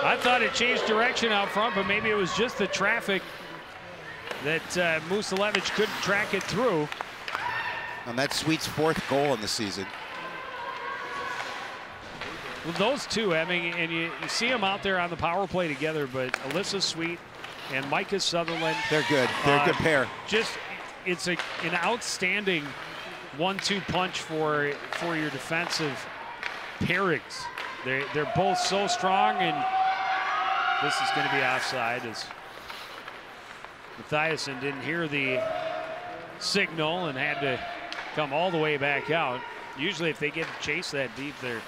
I thought it changed direction out front, but maybe it was just the traffic that Vucelevic couldn't track it through. And that's Sweet's 4th goal in the season. Well, those two, I mean, and you see them out there on the power play together, but Alyssa Sweet and Micah Sutherland. They're good. They're a good pair. Just, it's an outstanding 1-2 punch for your defensive pairings. They're both so strong, and this is going to be offside as Mathiasen didn't hear the signal and had to come all the way back out. Usually if they get to chase that deep, they'll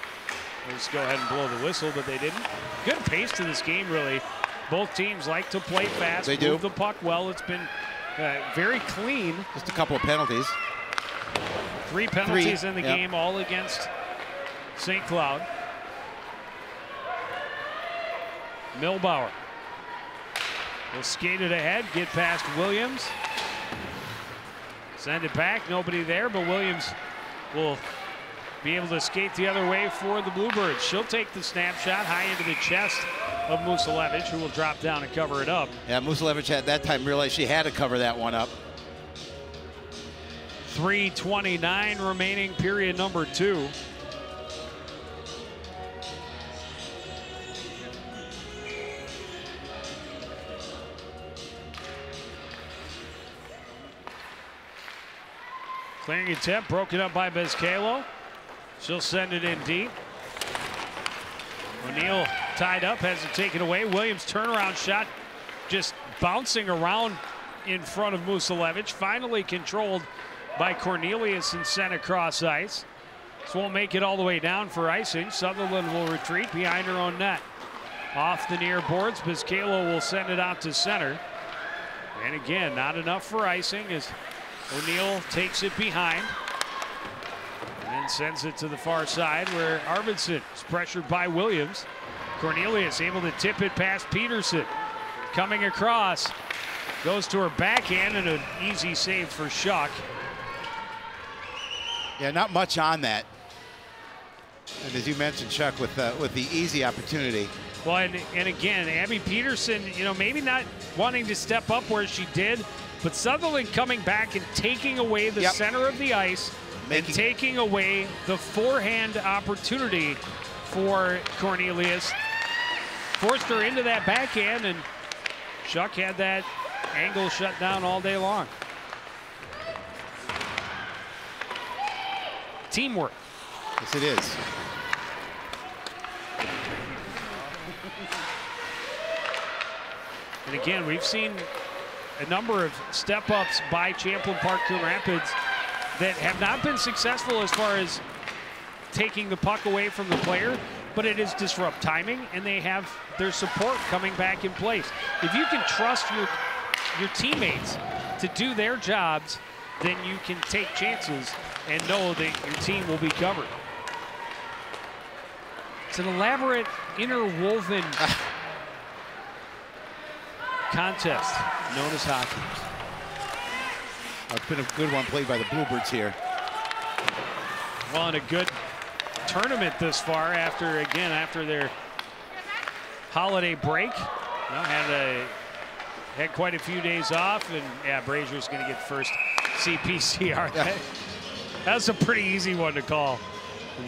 just go ahead and blow the whistle, but they didn't. Good pace to this game, really. Both teams like to play fast, they move do. the puck well. It's been very clean. Just a couple of penalties. 3 penalties in the game, all against St. Cloud. Milbauer will skate it ahead, get past Williams. Send it back, nobody there, but Williams will be able to skate the other way for the Bluebirds. She'll take the snapshot high into the chest of Vucelevic, who will drop down and cover it up. Yeah, Vucelevic at that time realized she had to cover that one up. 3:29 remaining, period number 2. Clearing attempt, broken up by Bezcalo. She'll send it in deep. O'Neill tied up, has it taken away. Williams turnaround shot just bouncing around in front of Musalevich. Finally controlled by Cornelius and sent across ice. This won't make it all the way down for icing. Sutherland will retreat behind her own net. Off the near boards, Bizcalo will send it out to center. And again, not enough for icing as O'Neill takes it behind. And then sends it to the far side where Arvidsson is pressured by Williams. Cornelius able to tip it past Peterson. Coming across, goes to her backhand and an easy save for Schuck. Yeah, not much on that. And as you mentioned, Chuck, with the easy opportunity. Well, and again, Abby Peterson, you know, maybe not wanting to step up where she did, but Sutherland coming back and taking away the center of the ice and taking away the forehand opportunity for Cornelius. Forced her into that backhand, and Schuck had that angle shut down all day long. Teamwork. Yes, it is. And again, we've seen a number of step-ups by Champlin Park Coon Rapids that have not been successful as far as taking the puck away from the player, but it is disrupt timing, and they have their support coming back in place. If you can trust your teammates to do their jobs, then you can take chances and know that your team will be covered. It's an elaborate interwoven contest known as hockey. It's been a good one played by the Bluebirds here. Well, and a good tournament this far after their holiday break. Well, had quite a few days off, and yeah, Brazier's going to get first CPCR. Yeah. That's a pretty easy one to call.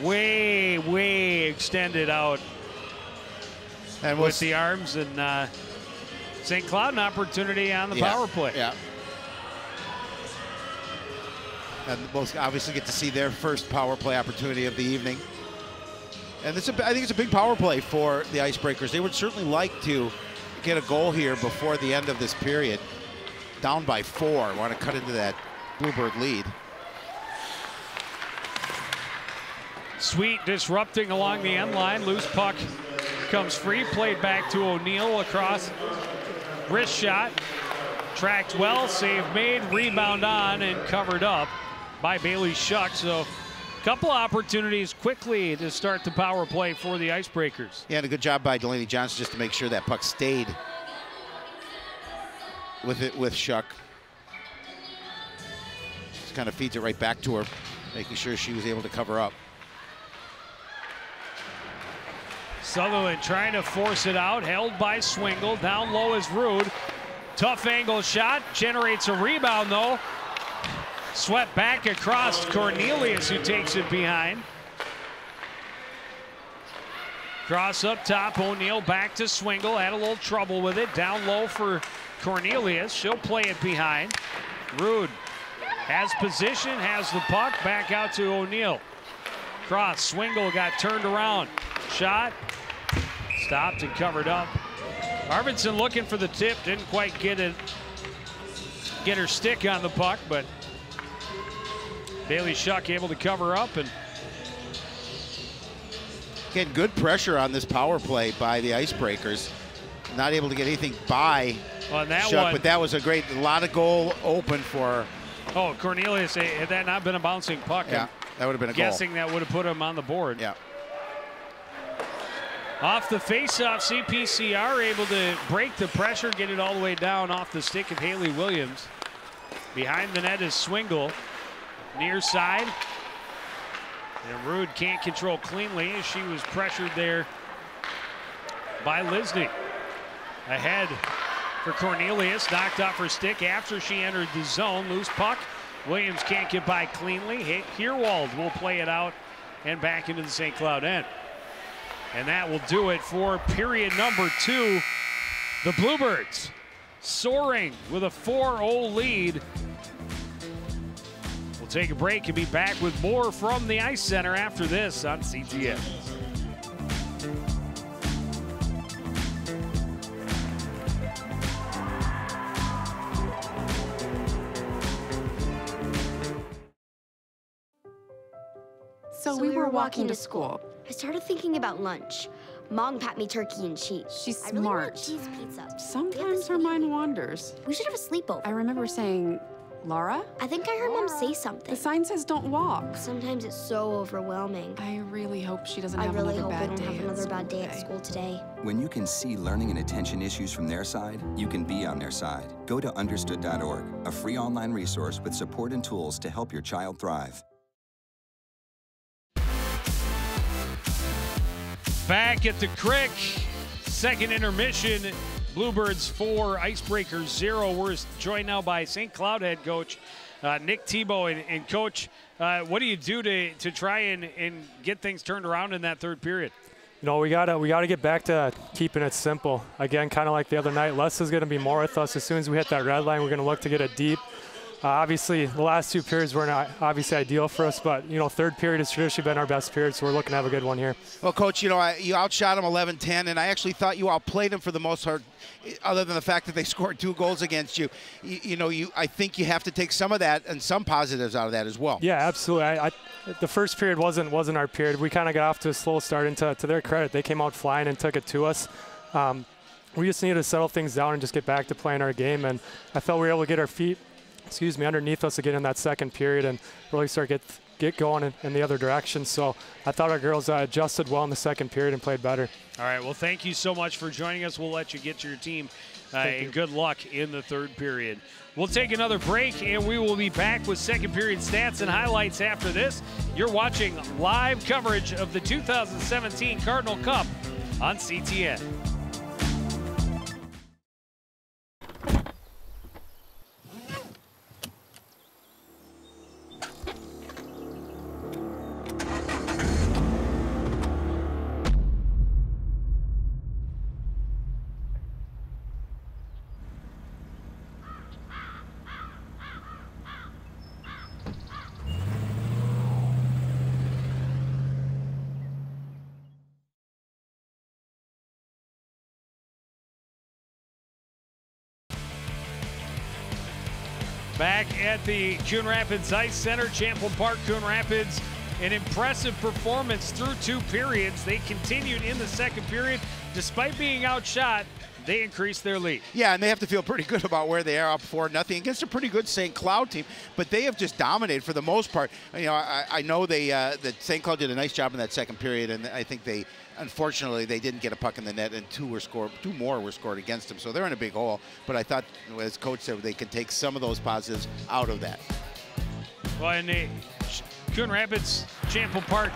Way extended out and with the arms, and St. Cloud an opportunity on the power play. Yeah. And both obviously get to see their first power play opportunity of the evening. And I think it's a big power play for the Icebreakers. They would certainly like to get a goal here before the end of this period. Down by 4, want to cut into that Bluebird lead. Sweet disrupting along the end line. Loose puck comes free, played back to O'Neill across. Wrist shot, tracked well, save made, rebound on, and covered up by Bailey Schuck. So a couple opportunities quickly to start the power play for the Icebreakers. Yeah, and a good job by Delaney Johnson just to make sure that puck stayed with Schuck. Just kind of feeds it right back to her, making sure she was able to cover up. Sutherland trying to force it out, held by Swingle. Down low is Rude. Tough angle shot, generates a rebound though. Swept back across Cornelius, who takes it behind. Cross up top, O'Neill back to Swingle, had a little trouble with it. Down low for Cornelius, she'll play it behind. Rude has position, has the puck, back out to O'Neill. Cross, Swingle got turned around. Shot, stopped and covered up. Arvidsson looking for the tip, didn't quite get her stick on the puck, but Bailey Schuck able to cover up. And getting good pressure on this power play by the Icebreakers. Not able to get anything by Schuck, but that was a lot of goal open for her. Oh, Cornelius, had that not been a bouncing puck, yeah, that would have been a goal. Guessing that would have put him on the board. Yeah. Off the face-off, CPCR able to break the pressure, get it all the way down off the stick of Haley Williams. Behind the net is Swingle. Near side. And Rude can't control cleanly as she was pressured there by Lisney. Ahead for Cornelius, knocked off her stick after she entered the zone. Loose puck. Williams can't get by cleanly. Heerwald will play it out and back into the St. Cloud end. And that will do it for period number 2. The Bluebirds soaring with a 4-0 lead. We'll take a break and be back with more from the Ice Center after this on CTN. So we were walking to school. I started thinking about lunch. Mom packed me turkey and cheese. She's I really want smart. cheese pizza. Sometimes her mind wanders. We should have a sleepover. I remember saying, Laura? I think I heard Mom say something. The sign says don't walk. Sometimes it's so overwhelming. I really hope she doesn't I have really another hope I bad don't day have at another school bad day at today. school today. When you can see learning and attention issues from their side, you can be on their side. Go to understood.org, a free online resource with support and tools to help your child thrive. Back at the Crick, second intermission. Bluebirds 4, Icebreakers 0. We're joined now by St. Cloud head coach Nick Tebow. And Coach, what do you do to try and get things turned around in that third period? You know, we gotta get back to keeping it simple. Again, kind of like the other night, less is going to be more with us. As soon as we hit that red line, we're going to look to get it deep. Obviously, the last two periods were not obviously ideal for us, but, you know, third period has traditionally been our best period, so we're looking to have a good one here. Well, Coach, you know, you outshot them 11-10, and I actually thought you outplayed them for the most part, other than the fact that they scored 2 goals against you. I think you have to take some of that and some positives out of that as well. Yeah, absolutely. The first period wasn't our period. We kind of got off to a slow start, and to their credit, they came out flying and took it to us. We just needed to settle things down and just get back to playing our game, and I felt we were able to get our feet underneath us again in that second period and really start get going in the other direction. So I thought our girls adjusted well in the second period and played better. All right, well, thank you so much for joining us. We'll let you get to your team, and good luck in the third period. We'll take another break, and we will be back with second period stats and highlights after this. You're watching live coverage of the 2017 Cardinal Cup on CTN. Back at the Coon Rapids Ice Center, Champlin Park, Coon Rapids, an impressive performance through 2 periods. They continued in the second period. Despite being outshot, they increased their lead. Yeah, and they have to feel pretty good about where they are, up 4-0 against a pretty good St. Cloud team, but they have just dominated for the most part. You know, I know that St. Cloud did a nice job in that second period, and I think unfortunately, they didn't get a puck in the net, and 2 more were scored against them. So they're in a big hole. But I thought, as Coach said, they can take some of those positives out of that. Well, and Coon Rapids, Champlin Park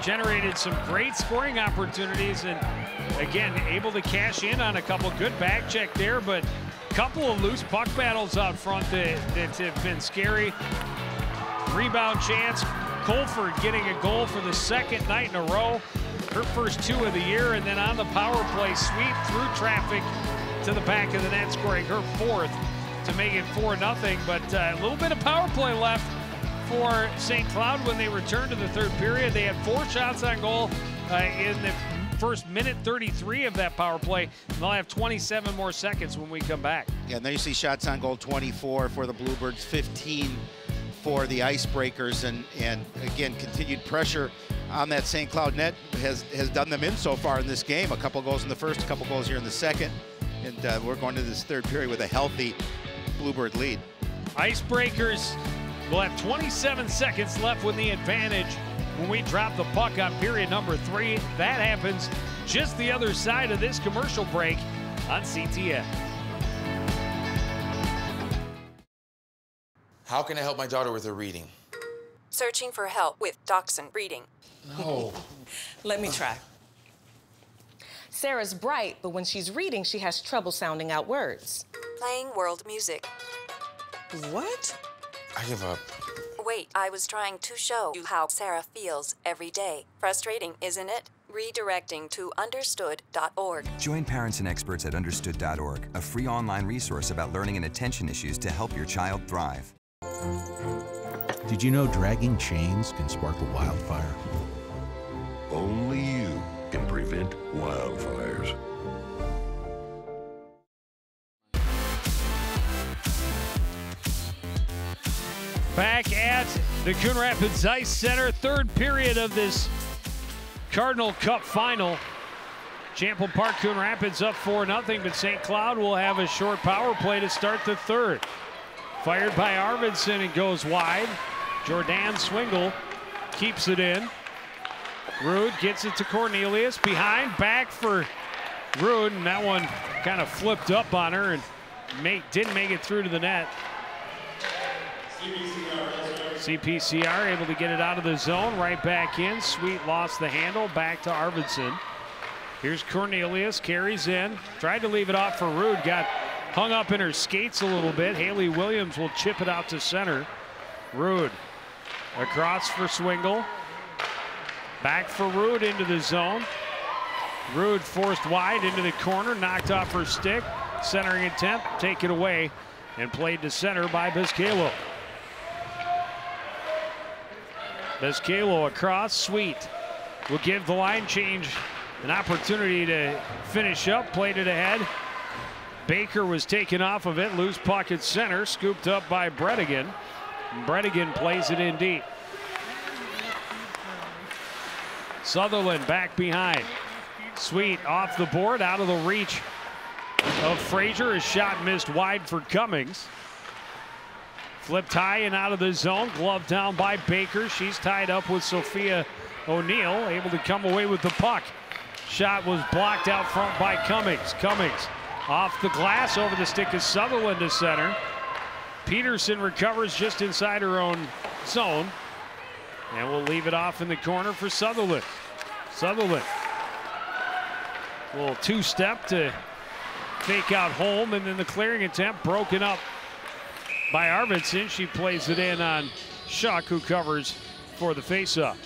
generated some great scoring opportunities, and again, able to cash in on a couple good back check there, but a couple of loose puck battles out front that have been scary. Rebound chance. Colford getting a goal for the second night in a row. Her first 2 of the year, and then on the power play, sweep through traffic to the back of the net, scoring her 4th to make it 4-0. But a little bit of power play left for St. Cloud when they returned to the third period. They had 4 shots on goal in the first minute 33 of that power play. And they'll have 27 more seconds when we come back. Yeah, and there you see shots on goal 24 for the Bluebirds, 15 for the Icebreakers, and again, continued pressure on that St. Cloud net has done them in so far in this game. A couple goals in the first, a couple goals here in the second, and we're going to this third period with a healthy Bluebird lead. Icebreakers will have 27 seconds left with the advantage when we drop the puck on period number 3. That happens just the other side of this commercial break on CTN. How can I help my daughter with her reading? Searching for help with Dachshund Reading. No. Let me try. Sarah's bright, but when she's reading, she has trouble sounding out words. Playing world music. What? I give up. Wait, I was trying to show you how Sarah feels every day. Frustrating, isn't it? Redirecting to understood.org. Join parents and experts at understood.org, a free online resource about learning and attention issues to help your child thrive. Did you know dragging chains can spark a wildfire? Only you can prevent wildfires. Back at the Coon Rapids Ice Center. Third period of this Cardinal Cup final. Champlin Park Coon Rapids up 4-0, but St. Cloud will have a short power play to start the third. Fired by Arvidsson, it goes wide. Jordan Swingle keeps it in. Rude gets it to Cornelius. Behind, back for Rude, and that one kind of flipped up on her and didn't make it through to the net. CPCR able to get it out of the zone, right back in. Sweet lost the handle, back to Arvidsson. Here's Cornelius, carries in, tried to leave it off for Rude, got hung up in her skates a little bit. Haley Williams will chip it out to center. Rude across for Swingle. Back for Rude into the zone. Rude forced wide into the corner, knocked off her stick. Centering attempt, take it away, and played to center by Biscaylo. Biscaylo across, Sweet will give the line change an opportunity to finish up, played it ahead. Baker was taken off of it, loose puck at center, scooped up by Bredigan. Bredigan plays it in deep. Sutherland back behind. Sweet off the board, out of the reach of Frazier. His shot missed wide for Cummings. Flipped high and out of the zone. Glove down by Baker. She's tied up with Sophia O'Neill, able to come away with the puck. Shot was blocked out front by Cummings. Cummings off the glass, over the stick of Sutherland to center. Peterson recovers just inside her own zone. And we'll leave it off in the corner for Sutherland. Sutherland. A little two-step to fake out home, and then the clearing attempt broken up by Arvidsson. She plays it in on Shuck, who covers for the faceoff.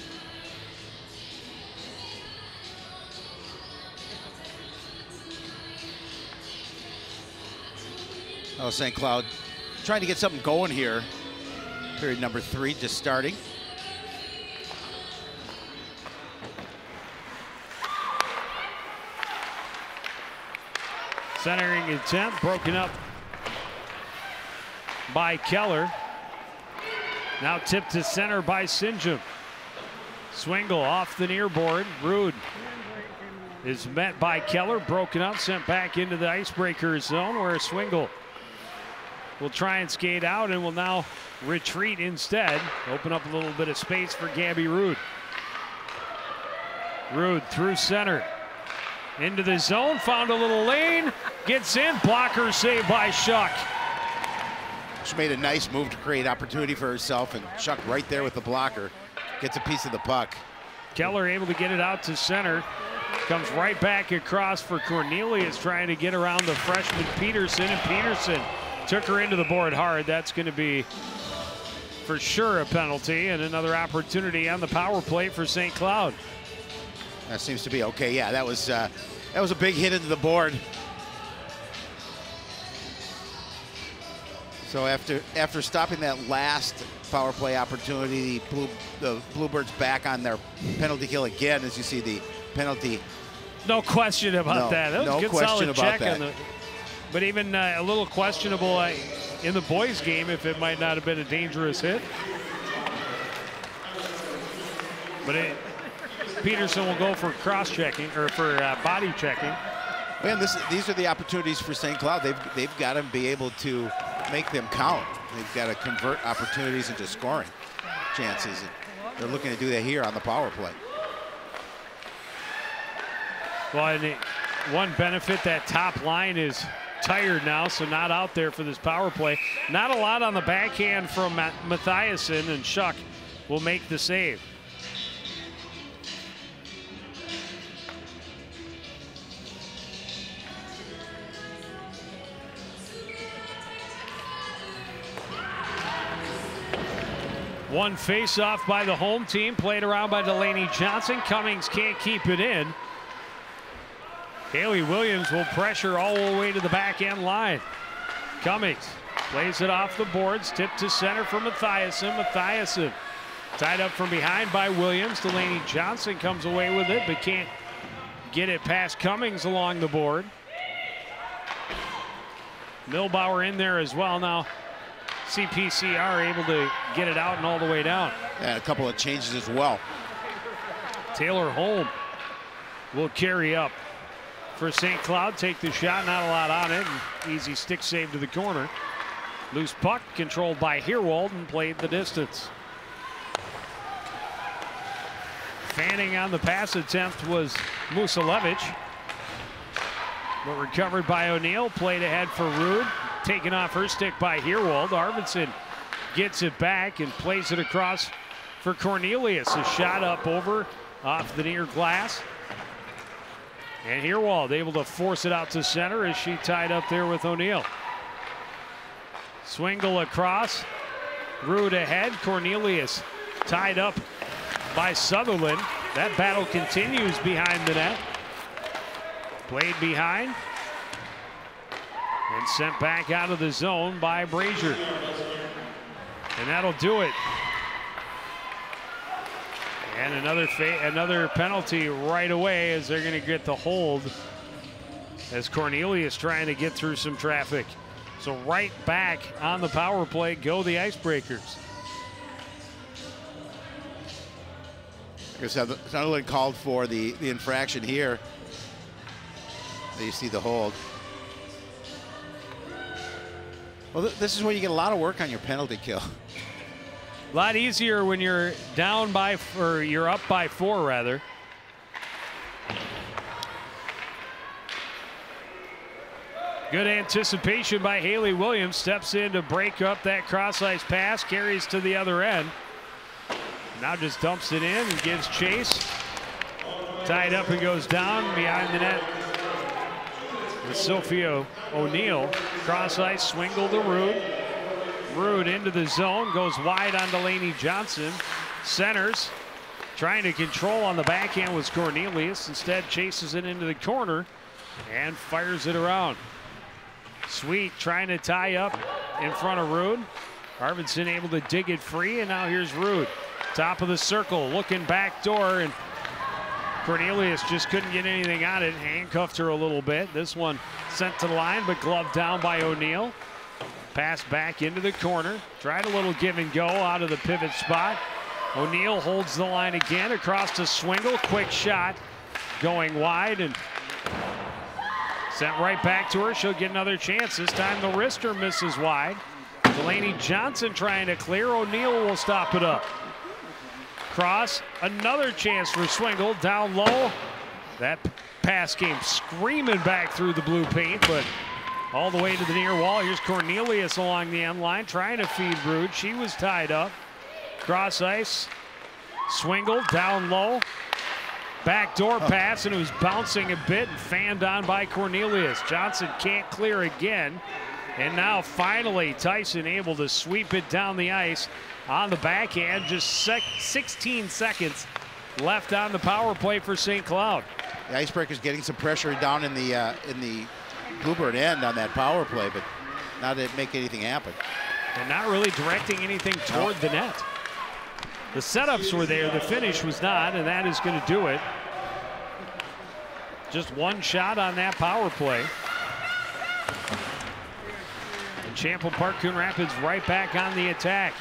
Oh, St. Cloud trying to get something going here. Period number 3 just starting. Centering attempt broken up by Keller. Now tipped to center by Sinjum. Swingle off the near board. Rude is met by Keller, broken up, sent back into the icebreaker zone, where Swingle will try and skate out and will now retreat instead. Open up a little bit of space for Gabby Rude. Rude through center. Into the zone, found a little lane, gets in, blocker saved by Shuck. She made a nice move to create opportunity for herself, and Shuck right there with the blocker gets a piece of the puck. Keller able to get it out to center. Comes right back across for Cornelius, trying to get around the freshman Peterson, and Peterson took her into the board hard. That's going to be for sure a penalty, and another opportunity on the power play for St. Cloud. That seems to be okay. Yeah, that was a big hit into the board. So after stopping that last power play opportunity, the Bluebirds back on their penalty kill again, as you see the penalty. No question about that. That was no a good question solid about check that. on the. But even a little questionable in the boys' game if it might not have been a dangerous hit. But Peterson will go for cross-checking, or for body checking. Man, these are the opportunities for St. Cloud. They've got to be able to make them count. They've got to convert opportunities into scoring chances. And they're looking to do that here on the power play. Well, and one benefit, that top line is tired now, so not out there for this power play. Not a lot on the backhand from Mathiasen, and Shuck will make the save. One face-off by the home team, played around by Delaney Johnson. Cummings can't keep it in. Haley Williams will pressure all the way to the back end line. Cummings plays it off the boards, tipped to center for Mathiasen. Mathiasen tied up from behind by Williams. Delaney Johnson comes away with it, but can't get it past Cummings along the board. Milbauer in there as well. Now CPCR able to get it out and all the way down. And a couple of changes as well. Taylor Holm will carry up for St. Cloud. Take the shot, not a lot on it. And easy stick save to the corner. Loose puck controlled by Herwold and played the distance. Fanning on the pass attempt was Musalevich. But recovered by O'Neill. Played ahead for Rude. Taken off her stick by Herwold. Arvidsson gets it back and plays it across for Cornelius. A shot up over off the near glass. And Herwold able to force it out to center as she tied up there with O'Neill. Swingle across. Rude ahead. Cornelius tied up by Sutherland. That battle continues behind the net. Played behind. And sent back out of the zone by Brazier. And that'll do it. And another penalty right away as they're going to get the hold as Cornelius trying to get through some traffic. So right back on the power play go the Icebreakers. Sutherland called for the infraction here. There you see the hold. Well, this is where you get a lot of work on your penalty kill. A lot easier when you're down by, or you're up by 4 rather. Good anticipation by Haley Williams. Steps in to break up that cross-ice pass. Carries to the other end. Now just dumps it in and gives chase. Tied up and goes down behind the net. With Sophia O'Neill. Cross-ice, Swingle to Rude. Rude into the zone, goes wide on Delaney Johnson. Centers, trying to control on the backhand was Cornelius. Instead chases it into the corner and fires it around. Sweet trying to tie up in front of Rude. Arvidsson able to dig it free, and now here's Rude. Top of the circle, looking back door, and Cornelius just couldn't get anything on it. Handcuffed her a little bit. This one sent to the line, but gloved down by O'Neill. Pass back into the corner. Tried a little give and go out of the pivot spot. O'Neill holds the line again across to Swingle. Quick shot going wide and sent right back to her. She'll get another chance. This time the wrister misses wide. Delaney Johnson trying to clear. O'Neill will stop it up. Cross, another chance for Swingle. Down low. That pass came screaming back through the blue paint, but all the way to the near wall. Here's Cornelius along the end line trying to feed Rude. She was tied up. Cross ice. Swingle down low. Backdoor pass, and it was bouncing a bit and fanned on by Cornelius. Johnson can't clear again. And now finally Tyson able to sweep it down the ice on the backhand. Just 16 seconds left on the power play for St. Cloud. The Icebreakers getting some pressure down in the Bluebird end on that power play, but not to make anything happen. And not really directing anything toward the net. The setups were there, the finish was not, and that is going to do it. Just one shot on that power play. And Champlin Park Coon Rapids right back on the attack.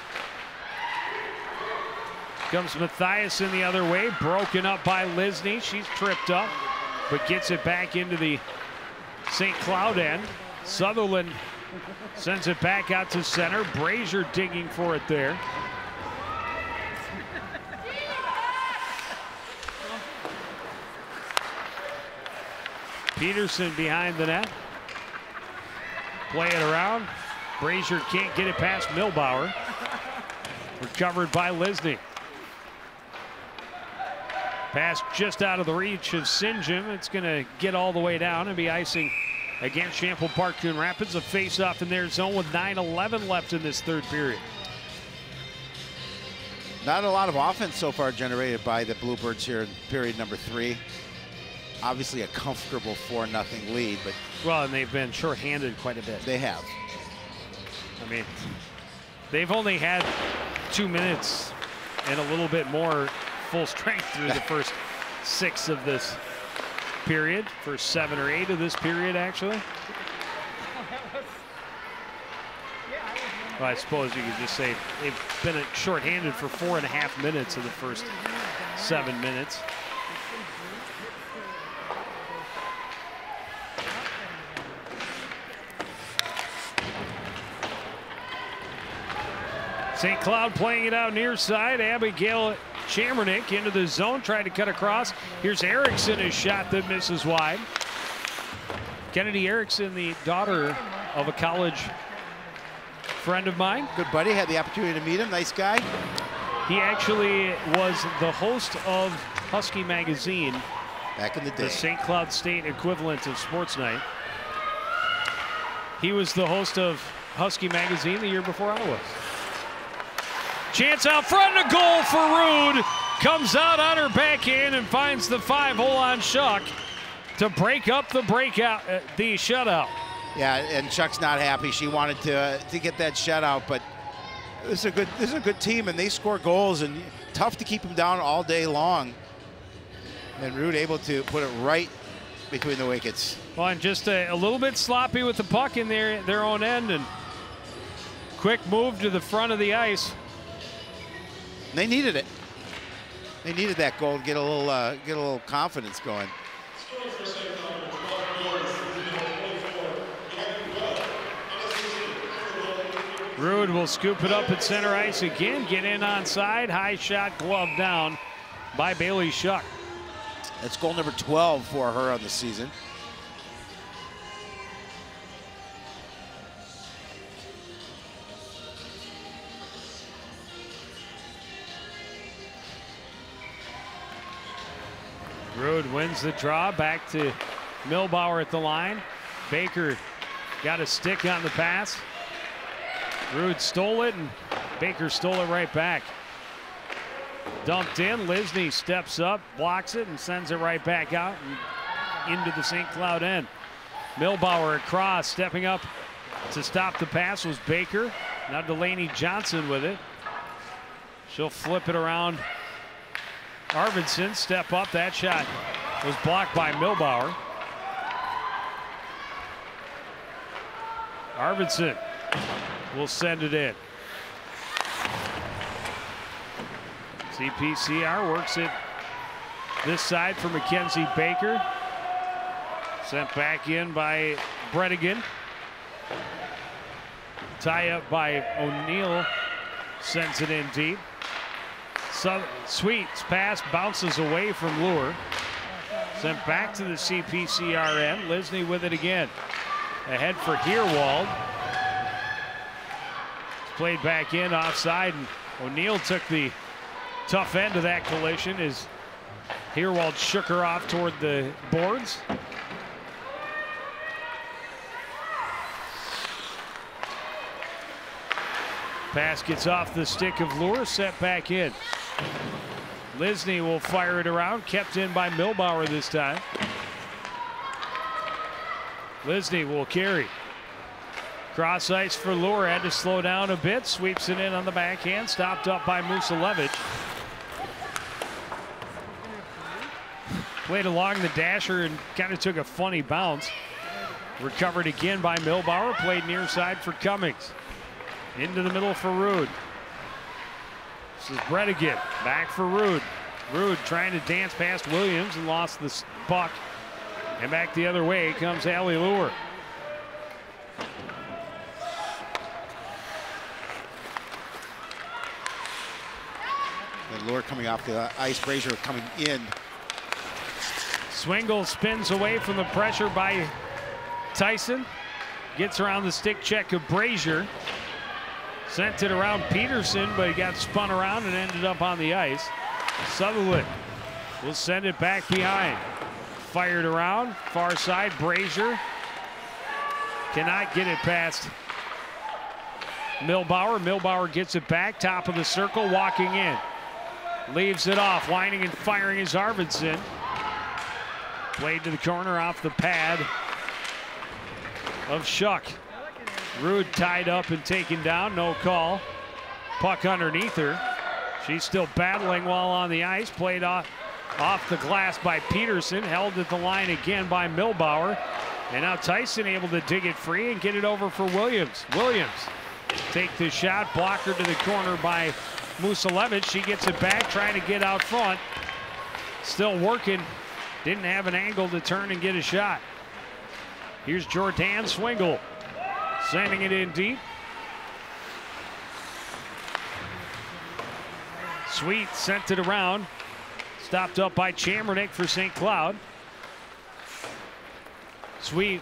Comes Mathiasen the other way, broken up by Lisney. She's tripped up, but gets it back into the St. Cloud end. Sutherland sends it back out to center. Brazier digging for it there. Peterson behind the net. Play it around. Brazier can't get it past Milbauer. Recovered by Lisney. Pass just out of the reach of Sinjin. It's going to get all the way down and be icing against Champlin Park Coon Rapids. A face-off in their zone with 9:11 left in this third period. Not a lot of offense so far generated by the Bluebirds here in period number 3. Obviously a comfortable 4-0 lead, but well, and they've been shorthanded quite a bit. They have. I mean, they've only had 2 minutes and a little bit more full strength through the first 6 of this period, first 7 or 8 of this period actually. Well, I suppose you could just say they've been shorthanded for 4.5 minutes of the first 7 minutes. St. Cloud playing it out near side. Abigail Chambernick into the zone, trying to cut across. Here's Erickson, a shot that misses wide. Kennedy Erickson, the daughter of a college friend of mine. Good buddy, had the opportunity to meet him, nice guy. He actually was the host of Husky Magazine. Back in the day. The St. Cloud State equivalent of Sports Night. He was the host of Husky Magazine the year before I was. Chance out front, a goal for Rude. Comes out on her backhand and finds the 5-hole on Shuck to break up the the shutout. Yeah, and Chuck's not happy. She wanted to get that shutout, but this is a good team, and they score goals, and tough to keep them down all day long. And Rude able to put it right between the wickets. Well, and just a little bit sloppy with the puck in their own end, and quick move to the front of the ice. They needed it. They needed that goal to get a little confidence going. Rude will scoop it up at center ice again, get in on side, high shot, glove down by Bailey Shuck. That's goal number 12 for her on the season. Rude wins the draw, back to Milbauer at the line. Baker got a stick on the pass. Rude stole it, and Baker stole it right back. Dumped in, Lisney steps up, blocks it, and sends it right back out and into the St. Cloud end. Milbauer across, stepping up to stop the pass was Baker. Now Delaney Johnson with it. She'll flip it around. Arvidsson step up. That shot was blocked by Milbauer. Arvidsson will send it in. CPCR works it this side for Mackenzie Baker. Sent back in by Bredigan. Tie up by O'Neill. Sends it in deep. Sweet's pass bounces away from Lure. Sent back to the CPCR end. Lisney with it again. Ahead for Herwald. It's played back in offside, and O'Neill took the tough end of that collision as Herwald shook her off toward the boards. Pass gets off the stick of Lure, set back in. Lisney will fire it around, kept in by Milbauer this time. Lisney will carry. Cross ice for Lure, had to slow down a bit, sweeps it in on the backhand, stopped up by Musalevich. Played along the dasher and kind of took a funny bounce. Recovered again by Milbauer, played near side for Cummings. Into the middle for Rude. This is Bredigan, back for Rude. Rude trying to dance past Williams and lost the puck. And back the other way comes Allie Lure. And Lure coming off the ice, Brazier coming in. Swingle spins away from the pressure by Tyson. Gets around the stick check of Brazier. Sent it around Peterson, but he got spun around and ended up on the ice. Sutherland will send it back behind. Fired around, far side, Brazier. Cannot get it past Milbauer. Milbauer gets it back, top of the circle, walking in. Leaves it off, winding and firing is Arvidsson. Played to the corner off the pad of Shuck. Rude tied up and taken down, no call. Puck underneath her. She's still battling while on the ice. Played off the glass by Peterson, held at the line again by Milbauer. And now Tyson able to dig it free and get it over for Williams. Williams take the shot. Blocker to the corner by Musalevich. She gets it back, trying to get out front. Still working. Didn't have an angle to turn and get a shot. Here's Jordan Swingle. Sending it in deep. Sweet sent it around. Stopped up by Chambernick for St. Cloud. Sweet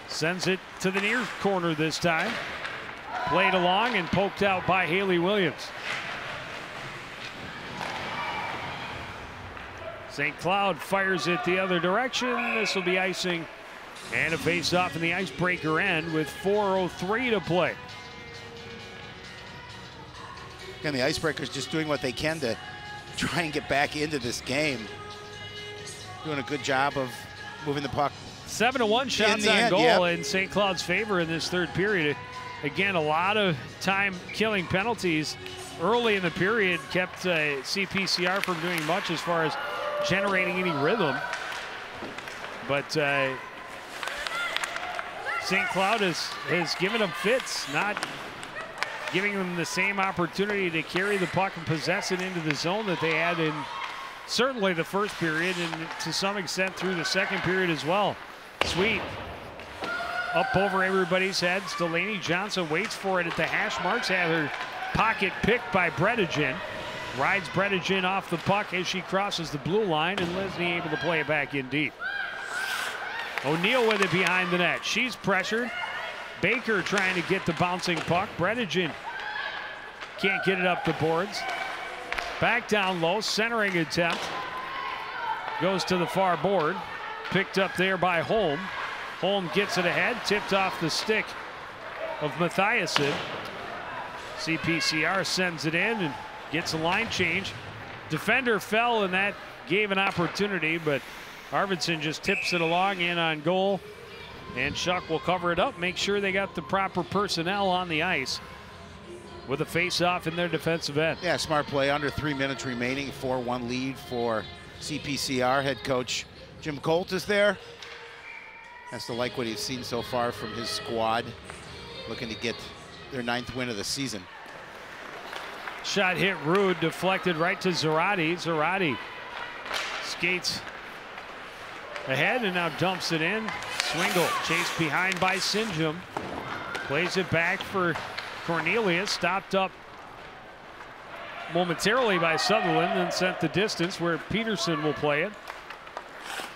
sends it to the near corner this time. Played along and poked out by Haley Williams. St. Cloud fires it the other direction. This will be icing and a face-off in the icebreaker end with 4:03 to play. And the Icebreakers just doing what they can to try and get back into this game. Doing a good job of moving the puck. 7-1 shots on goal in St. Cloud's favor in this third period. Again, a lot of time killing penalties early in the period kept CPCR from doing much as far as generating any rhythm. But St. Cloud has given them fits, not giving them the same opportunity to carry the puck and possess it into the zone that they had in certainly the first period and to some extent through the second period as well. Sweet up over everybody's heads. Delaney Johnson waits for it at the hash marks. Had her pocket picked by Bredigen. Rides Bredigen off the puck as she crosses the blue line, and Lesney able to play it back in deep. O'Neill with it behind the net. She's pressured. Baker trying to get the bouncing puck. Bredigen can't get it up the boards. Back down low, centering attempt. Goes to the far board. Picked up there by Holm. Holm gets it ahead, tipped off the stick of Mathiasen. CPCR sends it in and gets a line change. Defender fell and that gave an opportunity, but Arvidsson just tips it along in on goal. And Shuck will cover it up, make sure they got the proper personnel on the ice with a face-off in their defensive end. Yeah, smart play. Under 3 minutes remaining, 4-1 lead for CPCR. Head coach Jim Colt is there. Has to like what he's seen so far from his squad. Looking to get their 9th win of the season. Shot hit Rude, deflected right to Zarate. Zarate skates ahead and now dumps it in. Swingle chased behind by Sinjum. Plays it back for Cornelius. Stopped up momentarily by Sutherland, then sent the distance where Peterson will play it.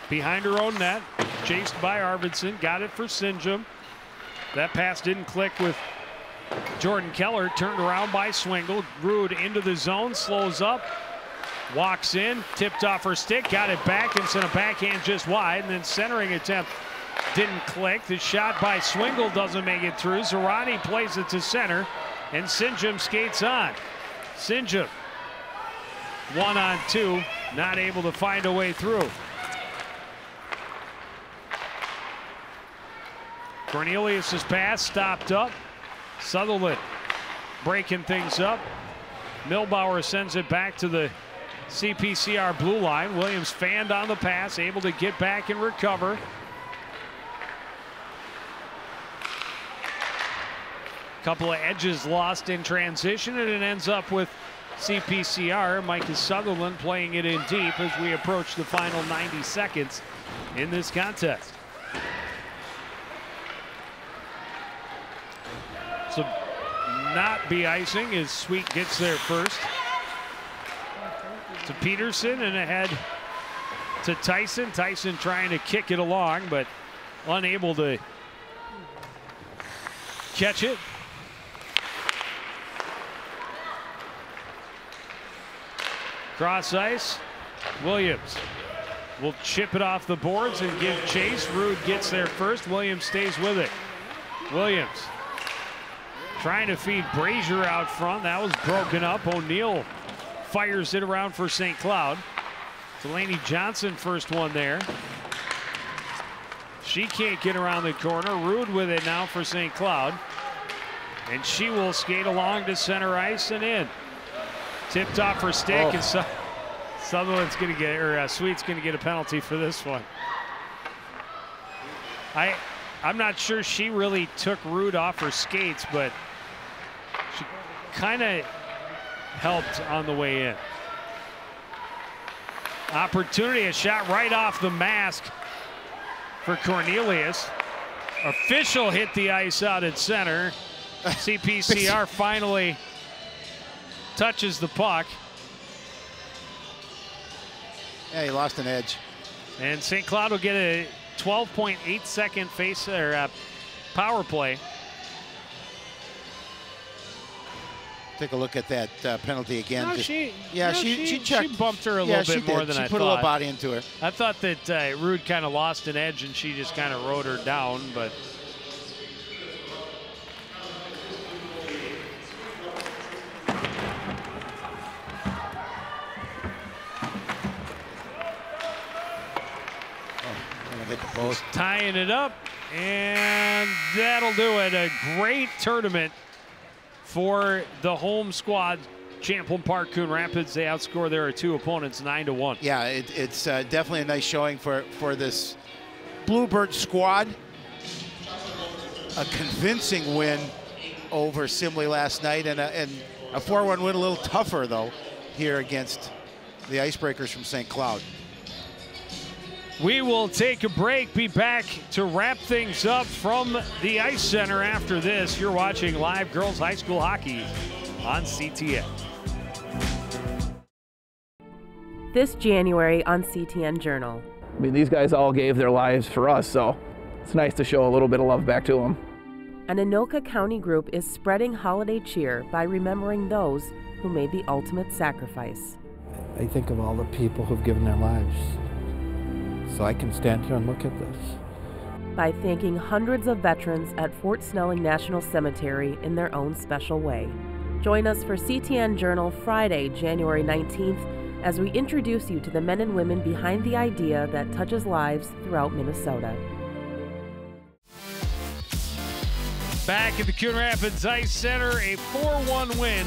Behind her own net, chased by Arvidsson. Got it for Sinjum. That pass didn't click with Jordan Keller. Turned around by Swingle. Rude into the zone, slows up. Walks in, tipped off her stick, got it back and sent a backhand just wide, and then centering attempt didn't click. The shot by Swingle doesn't make it through. Zarate plays it to center, and Sinjum skates on. Sinjum, 1-on-2, not able to find a way through. Cornelius' pass stopped up. Sutherland breaking things up. Milbauer sends it back to the CPCR blue line. Williams fanned on the pass, able to get back and recover. Couple of edges lost in transition, and it ends up with CPCR. Micah Sutherland playing it in deep as we approach the final 90 seconds in this contest. So not be icing as Sweet gets there first. To Peterson and ahead to Tyson. Tyson trying to kick it along, but unable to catch it. Cross ice. Williams will chip it off the boards and give chase. Rude gets there first. Williams stays with it. Williams trying to feed Brazier out front. That was broken up. O'Neill fires it around for St. Cloud. Delaney Johnson first one there. She can't get around the corner. Rude with it now for St. Cloud. And she will skate along to center ice and in. Tipped off her stick, and Sutherland's going to get, or Sweet's going to get a penalty for this one. I'm not sure she really took Rude off her skates, but kind of helped on the way in. Opportunity, a shot right off the mask for Cornelius. Official hit the ice out at center. CPCR finally touches the puck. Yeah, he lost an edge. And St. Cloud will get a 12.8 second face or power play. Take a look at that penalty again. No, she checked. She bumped her a little bit more than I thought. She put a little body into her. I thought that Rude kind of lost an edge and she just kind of rode her down, but. Tying it up, and that'll do it. A great tournament for the home squad. Champlin Park Coon Rapids, they outscore their two opponents 9-1. Yeah, it's definitely a nice showing for this Bluebird squad. A convincing win over Simley last night, and a 4-1 win, a little tougher though here against the Icebreakers from St. Cloud. We will take a break, be back to wrap things up from the Ice Center after this. You're watching live girls high school hockey on CTN. This January on CTN Journal. I mean, these guys all gave their lives for us, so it's nice to show a little bit of love back to them. An Anoka County group is spreading holiday cheer by remembering those who made the ultimate sacrifice. I think of all the people who've given their lives, so I can stand here and look at this. By thanking hundreds of veterans at Fort Snelling National Cemetery in their own special way. Join us for CTN Journal Friday, January 19th, as we introduce you to the men and women behind the idea that touches lives throughout Minnesota. Back at the Coon Rapids Ice Center, a 4-1 win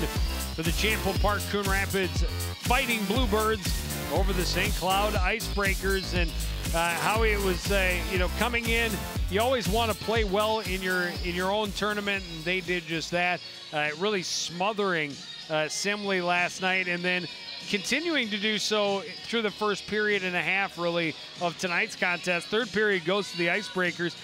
for the Champlin Park Coon Rapids Fighting Bluebirds over the St. Cloud Icebreakers. And Howie, it was coming in. You always want to play well in your own tournament, and they did just that. Really smothering Simley last night, and then continuing to do so through the first period and a half, really, of tonight's contest. Third period goes to the Icebreakers.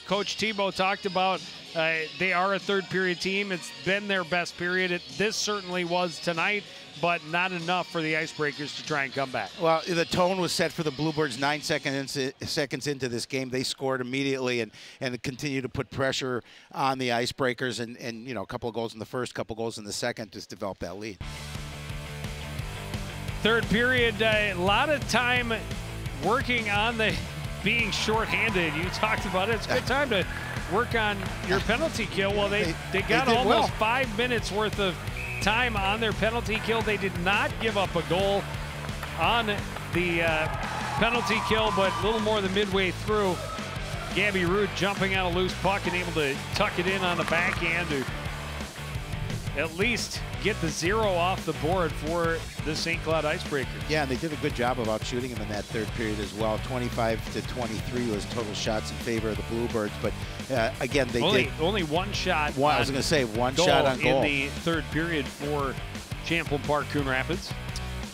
Coach Tebow talked about they are a third period team. It's been their best period. This certainly was tonight, but not enough for the Icebreakers to try and come back. Well, the tone was set for the Bluebirds 9 seconds into this game. They scored immediately and continued to put pressure on the Icebreakers, and a couple of goals in the first, couple of goals in the second, just developed that lead. Third period, a lot of time working on the being shorthanded. You talked about it. It's a good time to work on your penalty kill. Well, they got almost 5 minutes worth of time on their penalty kill. They did not give up a goal on the penalty kill, but a little more than midway through, Gabby Rude jumping on a loose puck and able to tuck it in on the backhand to at least get the 0 off the board for the St. Cloud Icebreakers. Yeah, and they did a good job of out shooting him in that third period as well. 25-23 was total shots in favor of the Bluebirds, but again, they only one shot. I was going to say one shot on goal in the third period for Champlin Park Coon Rapids.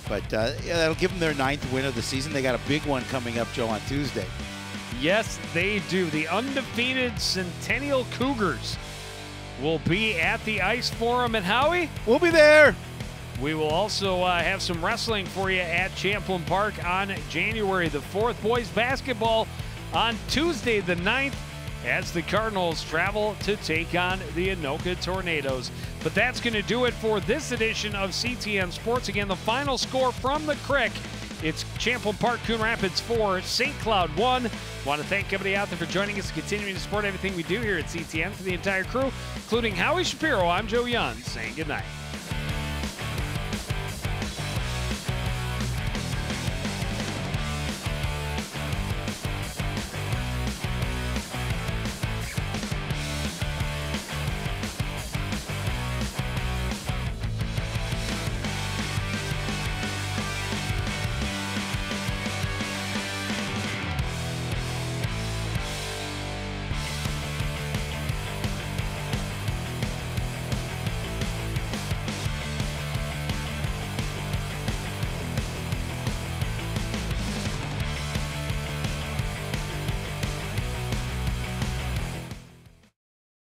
But that'll give them their 9th win of the season. They got a big one coming up, Joe, on Tuesday. Yes, they do. The undefeated Centennial Cougars will be at the Ice Forum, and Howie, we'll be there. We will also have some wrestling for you at Champlin Park on January the 4th. Boys basketball on Tuesday the 9th as the Cardinals travel to take on the Anoka Tornadoes. But that's going to do it for this edition of CTN Sports. Again, the final score from the Crick. It's Champlin Park Coon Rapids 4, St. Cloud 1. Want to thank everybody out there for joining us and continuing to support everything we do here at CTN. For the entire crew, including Howie Shapiro, I'm Joe Young, saying goodnight.